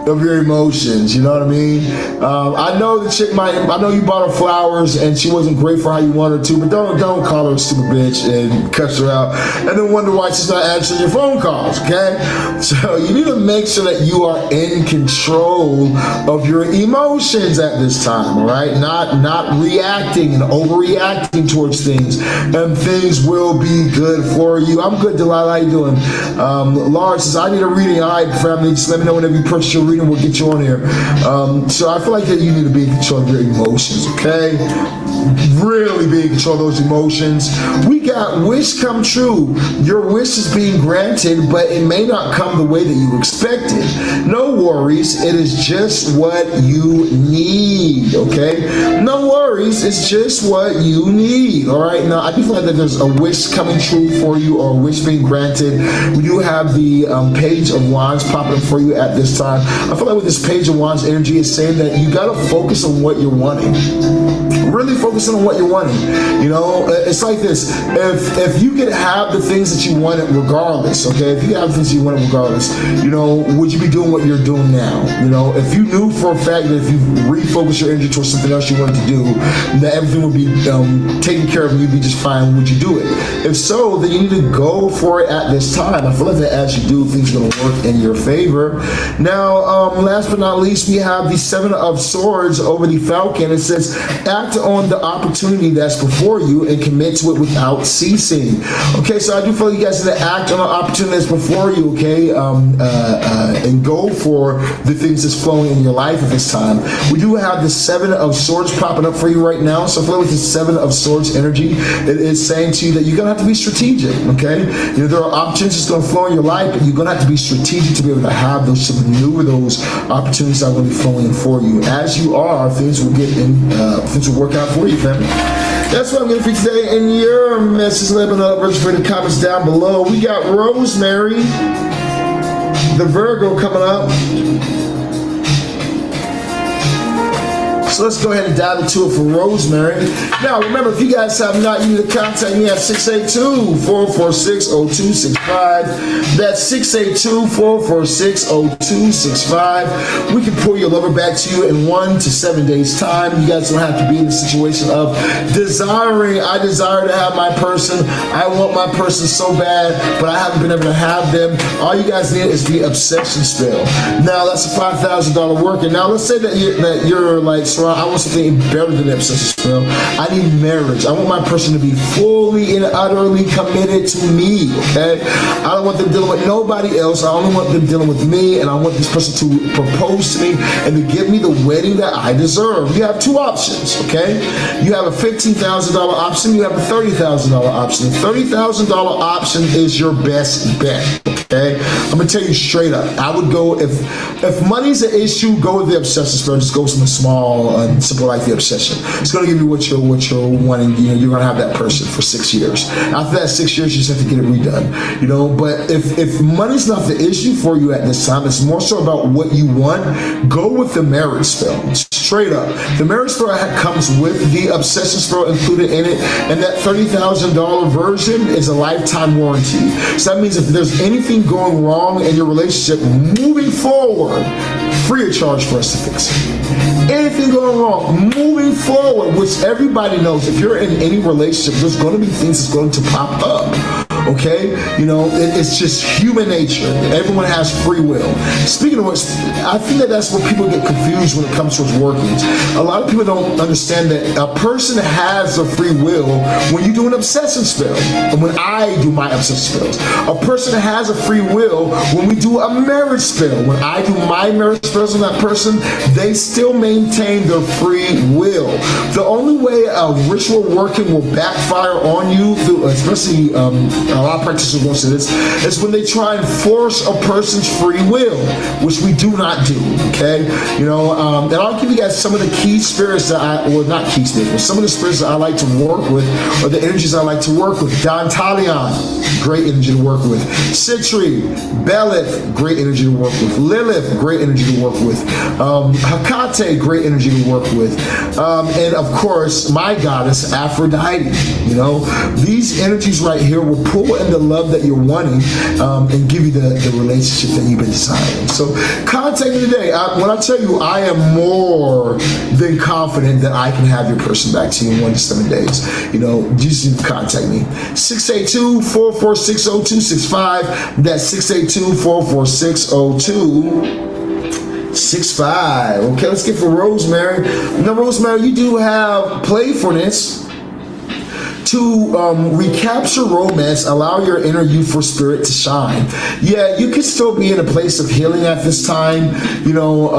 of your emotions, you know what I mean? I know the chick I know you bought her flowers and she wasn't great for how you want her to, but don't call her a stupid bitch and cuss her out and then wonder why she's not answering your phone calls, okay? So you need to make sure that you are in control of your emotions at this time, all right? Not reacting and overreacting towards things, and things will be good for you. I'm good, Delilah, how you doing? Lars says, I need a reading. All right, family, just let me know whenever you purchase your reading, we'll get you on here. So I feel like that you need to be in control of your emotions, okay? Really be in control of those emotions. We got wish come true. Your wish is being granted, but it may not come the way that you expected. No worries, it is just what you need, okay? No worries, it's just what you need, all right? Now, I do feel like that there's a wish coming true for you or a wish being granted. We do have the Page of Wands popping up for you at this time. I feel like with this Page of Wands energy, it's saying that you got to focus on what you're wanting. Really focusing on what you're wanting. You know, it's like this. If you could have the things that you wanted regardless, okay? If you have the things you wanted regardless, you know, would you be doing what you're doing now? You know, if you knew for a fact that if you refocus your energy towards something else you wanted to do, that everything would be taken care of and you'd be just fine, would you do it? If so, then you need to go for it at this time. I feel like that as you do, things are going to work in your favor. Now, last but not least, we have the Seven of Swords over the Falcon. It says, act on the opportunity that's before you and commit to it without ceasing. Okay, so I do feel like you guys need to act on the opportunity that's before you, okay, and go for the things that's flowing in your life at this time. We do have the Seven of Swords popping up for you right now. So I feel like with the Seven of Swords energy, it is saying to you that you're going to have to be strategic, okay? You know, there are opportunities that's going to flow in your life, but you're going to have to be strategic to be able to have those, to maneuver those opportunities that are going to be flowing in for you. As you are, things will get in, things will work out for you, family. That's what I'm going to for today. And your message, let me know in the comments down below. We got Rosemary, the Virgo, coming up. So let's go ahead and dive into it for Rosemary. Now, remember, if you guys have not, you need to contact me at 682-446-0265. That's 682-446-0265. We can pull your lover back to you in 1 to 7 days' time. You guys don't have to be in the situation of desiring. I desire to have my person. I want my person so bad, but I haven't been able to have them. All you guys need is the obsession spell. Now, that's a $5,000 work. And now, let's say that you're like, I want something better than the obsession spell. I need marriage. I want my person to be fully and utterly committed to me, okay? I don't want them dealing with nobody else. I only want them dealing with me, and I want this person to propose to me and to give me the wedding that I deserve. You have two options, okay? You have a $15,000 option. You have a $30,000 option. The $30,000 option is your best bet, okay? I'm going to tell you straight up. I would go, if money's an issue, go with the obsession spell. Just go something small and simple like the obsession. It's going to give you what you're wanting. You know, you're going to have that person for 6 years. After that 6 years, you just have to get it redone. You know, but if money's not the issue for you at this time, it's more so about what you want. Go with the marriage spell. Straight up. The marriage spell comes with the obsession spell included in it, and that $30,000 version is a lifetime warranty. So that means if there's anything going wrong in your relationship moving forward, free of charge for us to fix it. Anything going wrong, moving forward, which everybody knows, if you're in any relationship, there's going to be things that's going to pop up. Okay, you know, it's just human nature. Everyone has free will. Speaking of which, I think that's where people get confused when it comes towards workings. A lot of people don't understand that a person has a free will when you do an obsession spell, and when I do my obsession spells. A person has a free will when we do a marriage spell. When I do my marriage spells on that person, they still maintain their free will. The only way a ritual working will backfire on you, especially a lot of practitioners will say this, is when they try and force a person's free will, which we do not do, okay? You know, and I'll give you guys some of the key spirits that not key spirits, but some of the spirits that I like to work with, or the energies I like to work with. Don Talion, great energy to work with. Citri, Belith, great energy to work with. Lilith, great energy to work with. Hecate, great energy to work with. And of course, my goddess, Aphrodite. You know, these energies right here will pull in the love that you're wanting and give you the relationship that you've been desiring. So contact me today. When I tell you I am more than confident that I can have your person back to you in 1 to 7 days, you know, you just need to contact me. 682-446-0265. That's 682-446-0265. Okay, let's get for Rosemary. Now, Rosemary, you do have playfulness. To recapture romance, allow your inner youthful spirit to shine. Yeah, you can still be in a place of healing at this time. You know,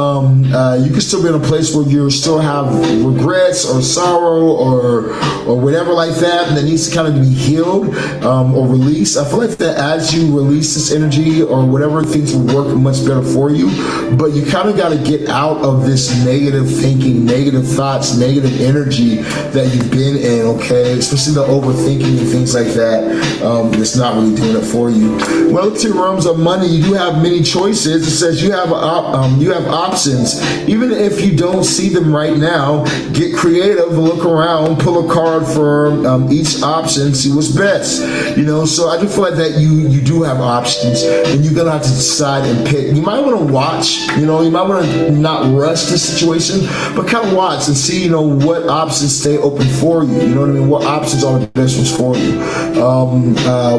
you can still be in a place where you still have regrets or sorrow or whatever like that needs to kind of be healed or released. I feel like that as you release this energy or whatever, things will work much better for you. But you kind of got to get out of this negative thinking, negative thoughts, negative energy that you've been in, okay? Especially the overthinking and things like that, it's not really doing it for you. Relative to realms of money, you do have many choices. It says you have options. Even if you don't see them right now, get creative, look around, pull a card for each option, see what's best. You know, so I do feel like that you do have options, and you're gonna have to decide and pick. You might want to watch, you know, you might want to not rush the situation, but kind of watch and see, you know, what options stay open for you. You know what I mean? What options are the best ones for you?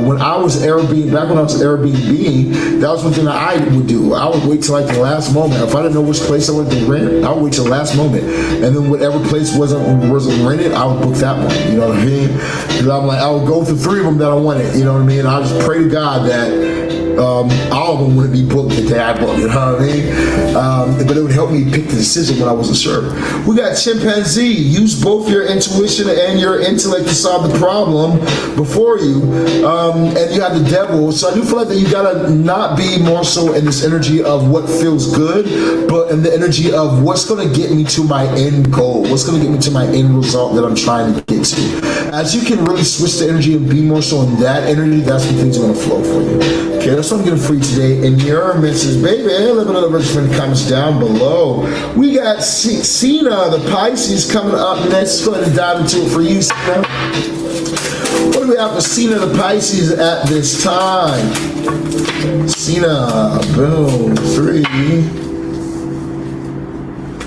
When I was Airbnb, back when I was Airbnb, that was one thing that I would do. I would wait till like the last moment. If I didn't know which place I wanted to rent, I would wait till the last moment, and then whatever place wasn't rented, I would book that one. You know what I mean? Because I'm like, I would go through 3 of them that I wanted. You know what I mean? I just pray to God that all of them wouldn't be booked the day I booked, you know what I mean? But it would help me pick the decision when I wasn't sure. We got chimpanzee. Use both your intuition and your intellect to solve the problem before you. And you have the devil. So I do feel like that you gotta not be more so in this energy of what feels good, but in the energy of what's gonna get me to my end goal, what's gonna get me to my end result that I'm trying to get to. As you can really switch the energy and be more so in that energy, that's when things are gonna flow for you. Okay, that's what I'm getting for you today. And your message, baby, let me know in the comments down below. We got Cena, the Pisces, coming up next. Let's go ahead and dive into it for you, Cena. What do we have for Cena, the Pisces, at this time? Cena, boom, 3.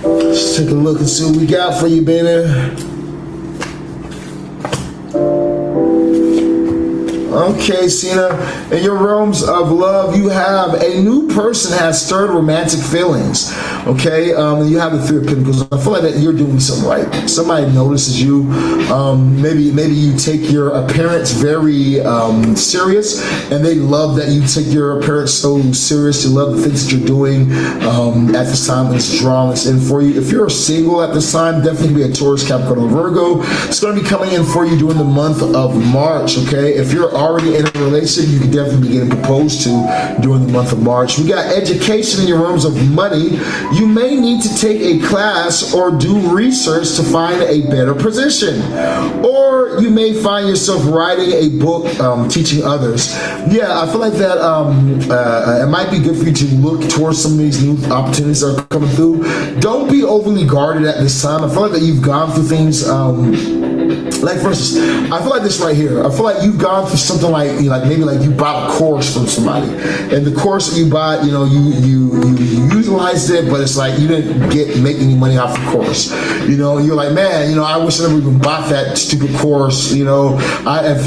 Let's take a look and see what we got for you, baby. Okay, Cena, in your realms of love, you have a new person has stirred romantic feelings. Okay, and you have the 3 of Pentacles. I feel like that you're doing something right. Somebody notices you. Maybe you take your appearance very serious, and they love that you take your appearance so serious. They love the things that you're doing at this time. It's drawing this in for you. If you're single at this time, definitely be a Taurus, Capricorn, or Virgo. It's going to be coming in for you during the month of March. Okay, if you're already in a relationship, you can definitely be getting proposed to during the month of March. We got education in your realms of money. You may need to take a class or do research to find a better position, or you may find yourself writing a book, teaching others. Yeah, I feel like that it might be good for you to look towards some of these new opportunities that are coming through. Don't be overly guarded at this time. I feel like that you've gone through things like, for instance, I feel like this right here. I feel like you've gone through something like, you know, like maybe like you bought a course from somebody, and the course that you bought, you know, you utilized it, but it's like you didn't make any money off the course. You know, you're like, man, you know, I wish I never even bought that stupid course. You know,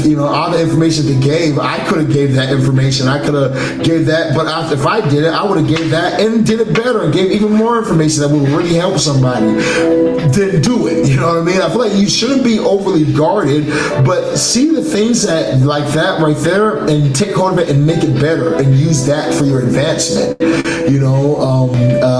you know, all the information they gave, I could have gave that information. I could have gave that, but if I did it, I would have gave that and did it better and gave even more information that would really help somebody. Then do it. You know what I mean? I feel like you shouldn't be overly guarded, but see the things that like that right there and take hold of it and make it better and use that for your advancement. You know,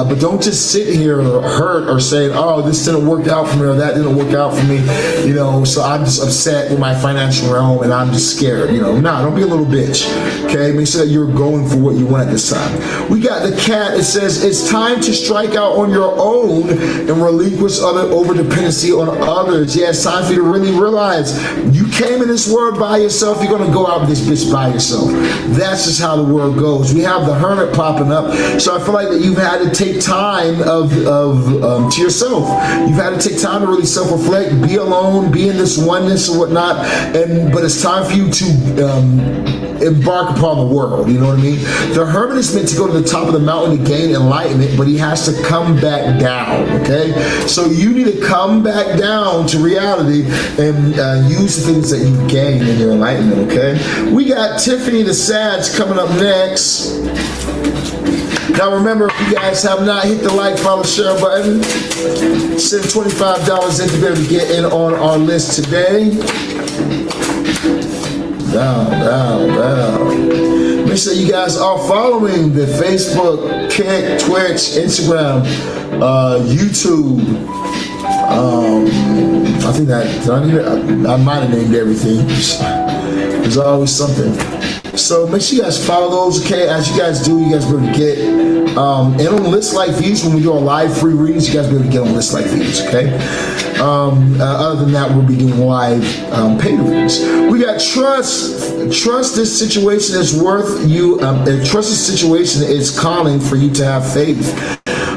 but don't just sit here hurt or say, oh, this didn't work out for me or that didn't work out for me, you know, so I'm just upset with my financial realm and I'm just scared. You know, nah, don't be a little bitch. Okay, make sure that you're going for what you want at this time. We got the cat. It says it's time to strike out on your own and relinquish over dependency on others. Yeah, it's time for you to really realize you came in this world by yourself. You're gonna go out with this bitch by yourself. That's just how the world goes. We have the Hermit popping up, so I feel like that you've had to take time to yourself. You've had to take time to really self-reflect, be alone, be in this oneness and whatnot. But it's time for you to embark upon the world. You know what I mean? The Hermit is meant to go to the top of the mountain to gain enlightenment, but he has to come back down. Okay, so you need to come back down to reality and use the things that you've gained in your enlightenment. Okay, we got Tiffany the Sag coming up next. Now remember, if you guys have not hit the like, follow, share button, send $25 in to be able to get in on our list today. Down. Make sure you guys are following the Facebook, Kick, Twitch, Instagram, YouTube. I think I might have named everything. There's always something. So make sure you guys follow those, okay? As you guys do, you guys will get And on list like these, when we do our live free readings, you guys will be able to get on list like these, okay? Other than that, we'll be doing live paid readings. We got trust. Trust this situation is worth you. Trust this situation is calling for you to have faith.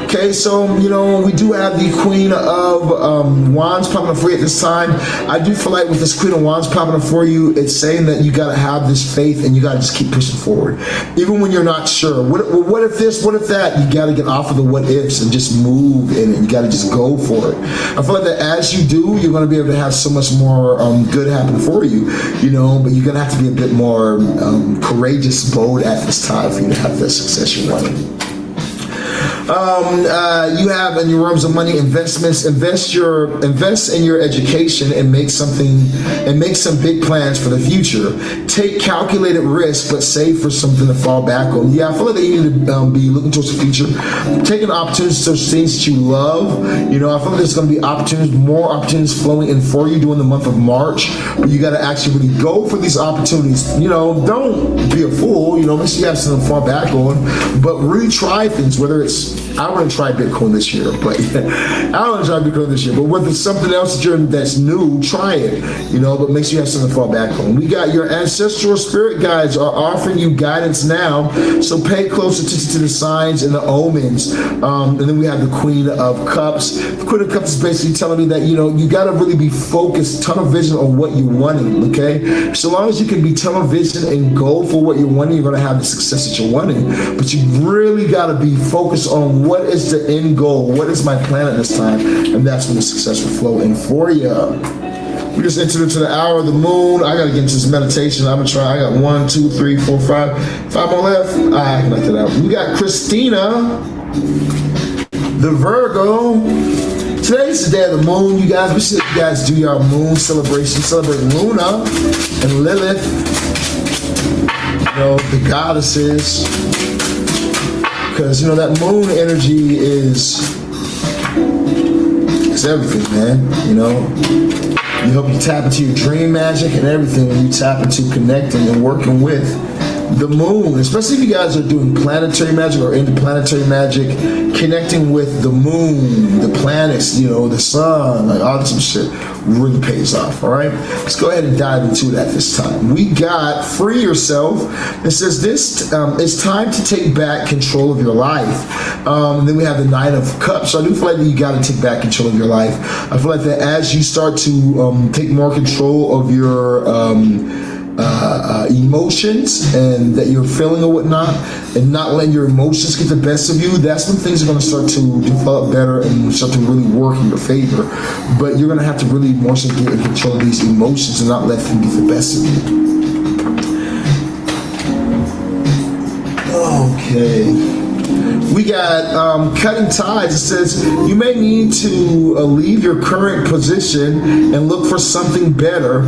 Okay, so, you know, we do have the Queen of Wands popping up for you at this time. I do feel like with this Queen of Wands popping up for you, it's saying that you got to have this faith and you got to just keep pushing forward. Even when you're not sure. What if this? What if that? You got to get off of the what ifs and just move in it. You got to just go for it. I feel like that as you do, you're going to be able to have so much more good happen for you, you know, but you're going to have to be a bit more courageous, bold at this time for you to have that success you wanted. You have in your realms of money investments. Invest in your education and make some big plans for the future. Take calculated risk, but save for something to fall back on. Yeah, I feel like you need to be looking towards the future, taking opportunities towards things that you love. You know, I feel like there's going to be more opportunities flowing in for you during the month of March. But you got to actually really go for these opportunities. You know, don't be a fool. You know, make sure you have something to fall back on, but really try things. Whether it's I want to try Bitcoin this year, but I don't want to try Bitcoin this year. But whether it's something else that's new, try it. You know, but make sure you have something to fall back on. We got your ancestral spirit guides are offering you guidance now, so pay close attention to the signs and the omens. And then we have the Queen of Cups. The Queen of Cups is basically telling me that, you know, you got to really be focused, tunnel vision on what you're wanting. Okay, so long as you can be tunnel vision and go for what you're wanting, you're going to have the success that you're wanting. But you really got to be focused on what is the end goal, what is my plan at this time, and that's when the success will flow in for you. We just entered into the hour of the moon. I gotta get into this meditation. I'm gonna try. I got 1, 2, 3, 4, 5 more left. I can knock that out. We got Christina, the Virgo. Today's the day of the moon, you guys. We should you guys do your moon celebration. Celebrate Luna and Lilith, you know, the goddesses. Because, you know, that moon energy is everything, man. You know, you help you tap into your dream magic and everything when you tap into connecting and working with the moon, especially if you guys are doing planetary magic or interplanetary magic, connecting with the moon, the planets, you know, the sun, like all this shit really pays off. All right, let's go ahead and dive into that this time. We got free yourself. It says this it's time to take back control of your life. And then we have the Nine of Cups. So I do feel like you got to take back control of your life. I feel like that as you start to take more control of your emotions and that you're feeling or whatnot, and not letting your emotions get the best of you, that's when things are going to start to develop better and start to really work in your favor. But you're going to have to really more so get in control of these emotions and not let them get the best of you. Okay. We got cutting ties. It says you may need to leave your current position and look for something better.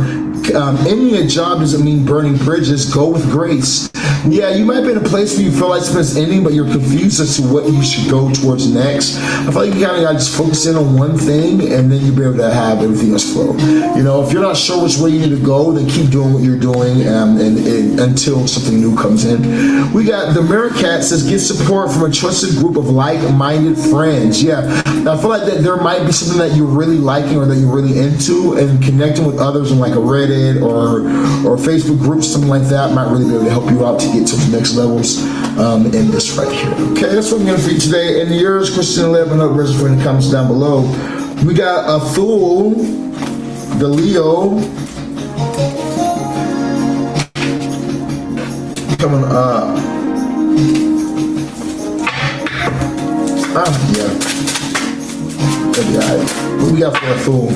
Ending a job doesn't mean burning bridges. Go with grace. Yeah, you might be in a place where you feel like something's ending, but you're confused as to what you should go towards next. I feel like you kind of got to just focus in on one thing, and then you'll be able to have everything else flow. You know, if you're not sure which way you need to go, then keep doing what you're doing and until something new comes in. We got the Mirror Cat says get support from a trusted group of like-minded friends. Yeah, I feel like that there might be something that you're really liking or that you're really into, and connecting with others on like a Reddit or Facebook group, something like that might really be able to help you out to get to the next levels in this right here. Okay, that's what I'm going to feed today. And yours, Christian, let me know in the comments down below. We got a Fool, the Leo, coming up. Yeah. That'd be alright. What we got for a Fool?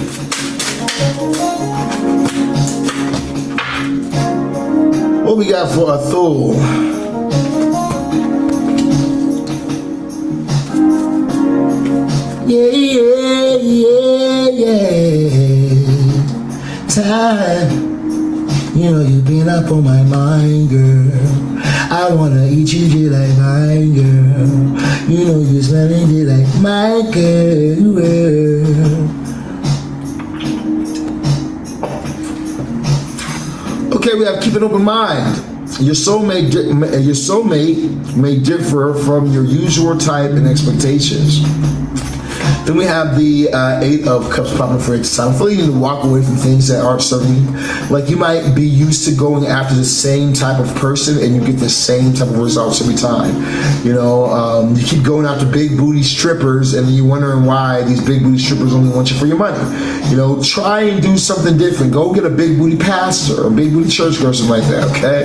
What we got for a Fool? Yeah. Time. You know you've been up on my mind, girl. I wanna eat you just like mine, girl. You know you're smelling just like my girl. Okay, Okay, we have keep an open mind. Your soulmate may differ from your usual type and expectations. Then we have the Eight of Cups popping for it. So I feel like you need to walk away from things that aren't serving you. Like you might be used to going after the same type of person and you get the same type of results every time. You know, you keep going after big booty strippers and then you're wondering why these big booty strippers only want you for your money. You know, try and do something different. Go get a big booty pastor or a big booty church girl, something like that, okay?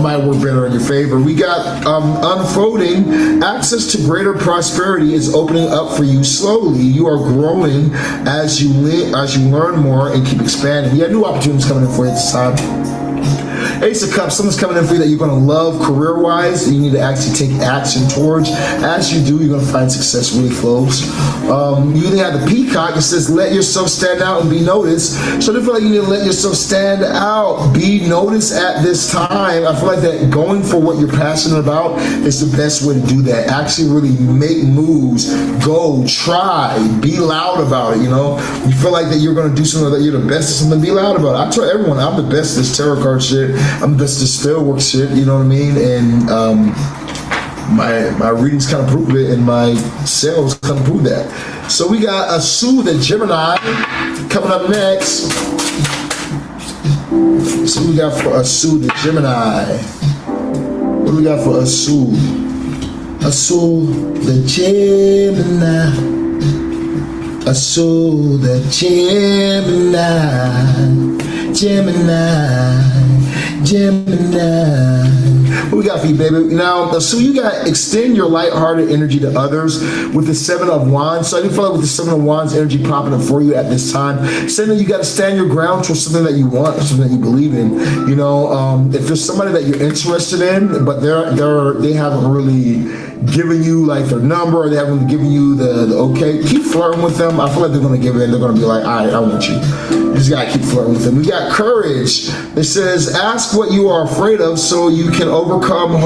Might work better in your favor. We got unfolding. Access to greater prosperity is opening up for you slowly. You are growing as you learn more and keep expanding. You have new opportunities coming in for you at this time. Ace of Cups, something's coming in for you that you're going to love career-wise, and you need to actually take action towards. As you do, you're going to find success really close. You then have the Peacock. It says, let yourself stand out and be noticed. So I feel like you need to let yourself stand out, be noticed at this time. I feel like that going for what you're passionate about is the best way to do that. Actually really make moves, go, try, be loud about it, you know. You feel like that you're going to do something, that you're the best at something, be loud about it. I tell everyone, I'm the best at this tarot card shit. I'm the best at this spell work shit, you know what I mean? And my readings kind of prove it, and my sales kind of prove that. So we got a Sue the Gemini coming up next. So we got for a Sue the Gemini. What do we got for a Sue? A Sue the Gemini. A Sue the Gemini. Gemini. What we got for you, baby? Now, so you got to extend your lighthearted energy to others with the Seven of Wands. So I do feel like with the Seven of Wands energy popping up for you at this time, saying that you got to stand your ground for something that you want, or something that you believe in. You know, if there's somebody that you're interested in, but they haven't really given you like their number, or they haven't given you the okay, keep flirting with them. I feel like they're going to give in. They're going to be like, all right, I want you. You just got to keep flirting with them. We got Courage. It says, ask what you are afraid of so you can overcome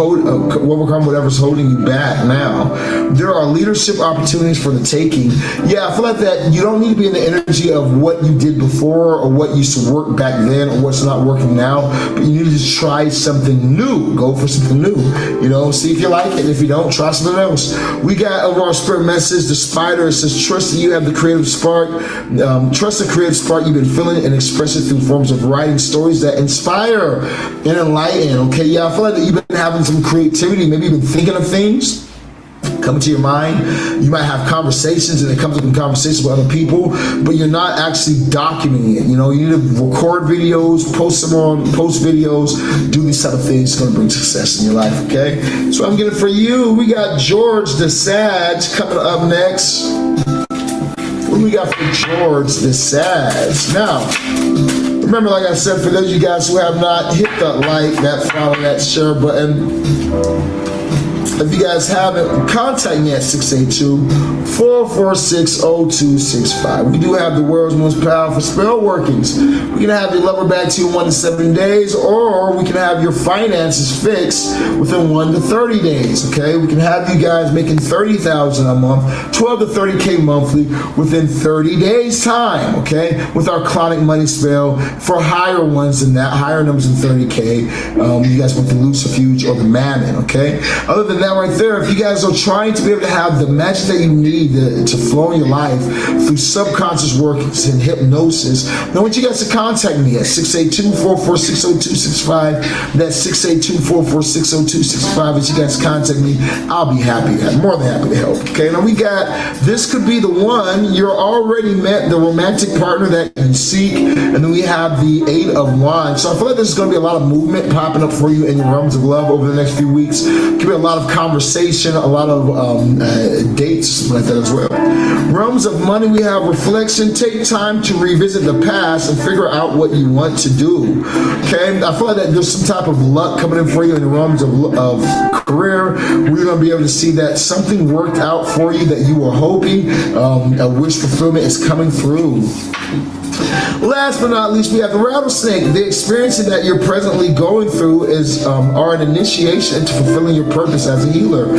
whatever's holding you back now. There are leadership opportunities for the taking. Yeah, I feel like that you don't need to be in the energy of what you did before or what used to work back then or what's not working now, but you need to just try something new. Go for something new. You know, see if you like it. If you don't, try something else. We got over our spirit message, the Spider. It says, trust that you have the creative spark. Trust the creative spark you've been feeling and express it through forms of writing stories that inspire and enlighten. Okay, yeah, I feel like that you've been having some creativity. Maybe you've been thinking of things coming to your mind. You might have conversations and it comes up in conversations with other people, but you're not actually documenting it. You know, you need to record videos, post videos, do these type of things. It's going to bring success in your life, okay? So I'm getting for you. We got George the Sag coming up next. What do we got for George the Sag? Now, remember, like I said, for those of you guys who have not hit that like, that follow, that share button, if you guys haven't, contact me at 682-446-0265. We do have the world's most powerful spell workings. We can have your lover back to you in 1 to 7 days, or we can have your finances fixed within 1 to 30 days, okay? We can have you guys making $30,000 a month, 12 to 30K monthly within 30 days time, okay? With our Clauneck money spell for higher ones than that, higher numbers than 30K. You guys want the Lucifuge or the Mammon, okay? Other than that right there, if you guys are trying to be able to have the magic that you need to flow in your life through subconscious workings and hypnosis, then I want you guys to contact me at 682-446-0265. That's 682-446-0265. If you guys contact me, I'll be happy, more than happy to help. Okay, now we got, this could be the one. You're already met the romantic partner that you seek, and then we have the Eight of Wands. So I feel like there's going to be a lot of movement popping up for you in your realms of love over the next few weeks. Could be a lot of conversation, a lot of dates like that as well. Realms of money, we have reflection. Take time to revisit the past and figure out what you want to do. Okay, I feel like that there's some type of luck coming in for you in the realms of career. We're going to be able to see that something worked out for you that you were hoping. A wish fulfillment is coming through. Last but not least, we have the rattlesnake. The experiences that you're presently going through are an initiation into fulfilling your purpose as a healer.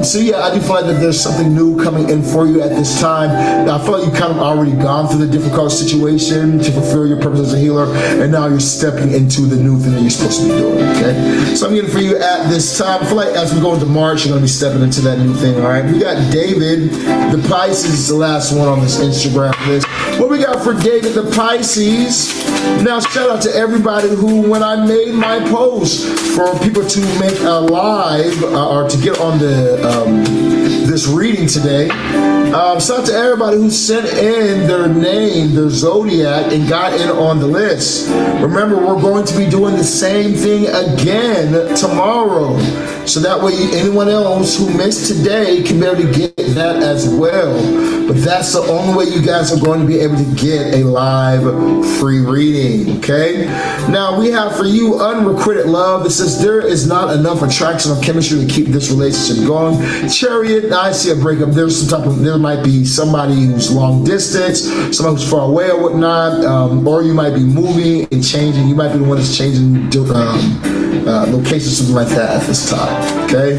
So yeah, I do find that there's something new coming in for you at this time. I feel like you've kind of already gone through the difficult situation to fulfill your purpose as a healer, and now you're stepping into the new thing that you're supposed to be doing, okay? So I'm getting for you at this time. I feel like as we go into March, you're going to be stepping into that new thing, all right? We got David, the Pisces, is the last one on this Instagram list. What we got for David, the Pisces? Now, shout out to everybody who, when I made my post for people to make a live or to get on the this reading today, shout out to everybody who sent in their name, their zodiac, and got in on the list. Remember, we're going to be doing the same thing again tomorrow. So that way, anyone else who missed today can be able to get that as well. But that's the only way you guys are going to be able to get a live free reading, okay? Now, we have for you unrequited love. It says there is not enough attraction or chemistry to keep this relationship going. Chariot, I see a breakup. There might be somebody who's long distance, somebody who's far away or whatnot, or you might be moving and changing. You might be the one that's changing location, something like that at this time, okay?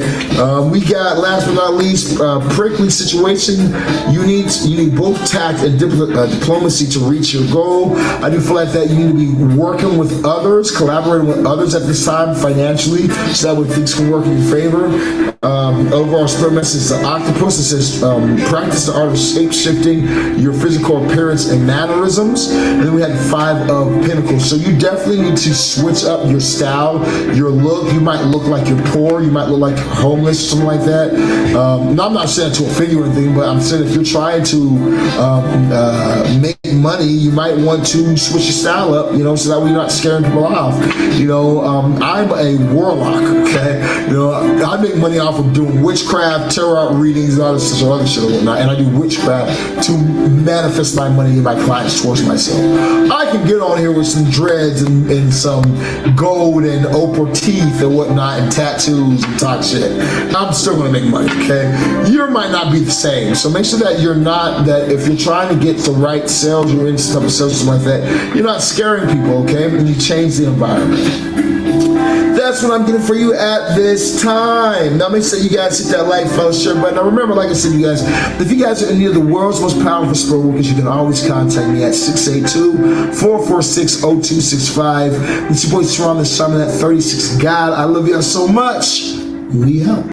We got, last but not least, prickly situation. You need both tact and diplomacy to reach your goal. I do feel like that you need to be working with others, collaborating with others at this time financially, so that way things can work in your favor. Overall spirit message is the octopus. It says practice the art of shape-shifting your physical appearance and mannerisms. And then we had the 5 of Pentacles. So you definitely need to switch up your style, your look. You might look like you're poor. You might look like you're homeless, something like that. Now, I'm not saying to offend you or anything, but I'm saying if you're trying to make money, you might want to switch your style up, you know, so that way you're not scaring people off. You know, I'm a warlock, okay? You know, I make money off of doing witchcraft, tarot readings, and all this other shit and whatnot, and I do witchcraft to manifest my money and my clients towards myself. I can get on here with some dreads and some gold and Oprah teeth and whatnot and tattoos and talk shit. I'm still gonna make money, okay? You might not be the same, so make sure that you're not, that if you're trying to get the right sales, you're in some type of sales, something like that, you're not scaring people, okay? And you change the environment. That's what I'm getting for you at this time. Now, make sure you guys hit that like, follow, share button. Now, remember, like I said, you guys, if you guys are in need of the world's most powerful spirit workers, you can always contact me at 682-446-0265. It's your boy Sirron, the Shaman at 36 God. I love y'all so much. We out.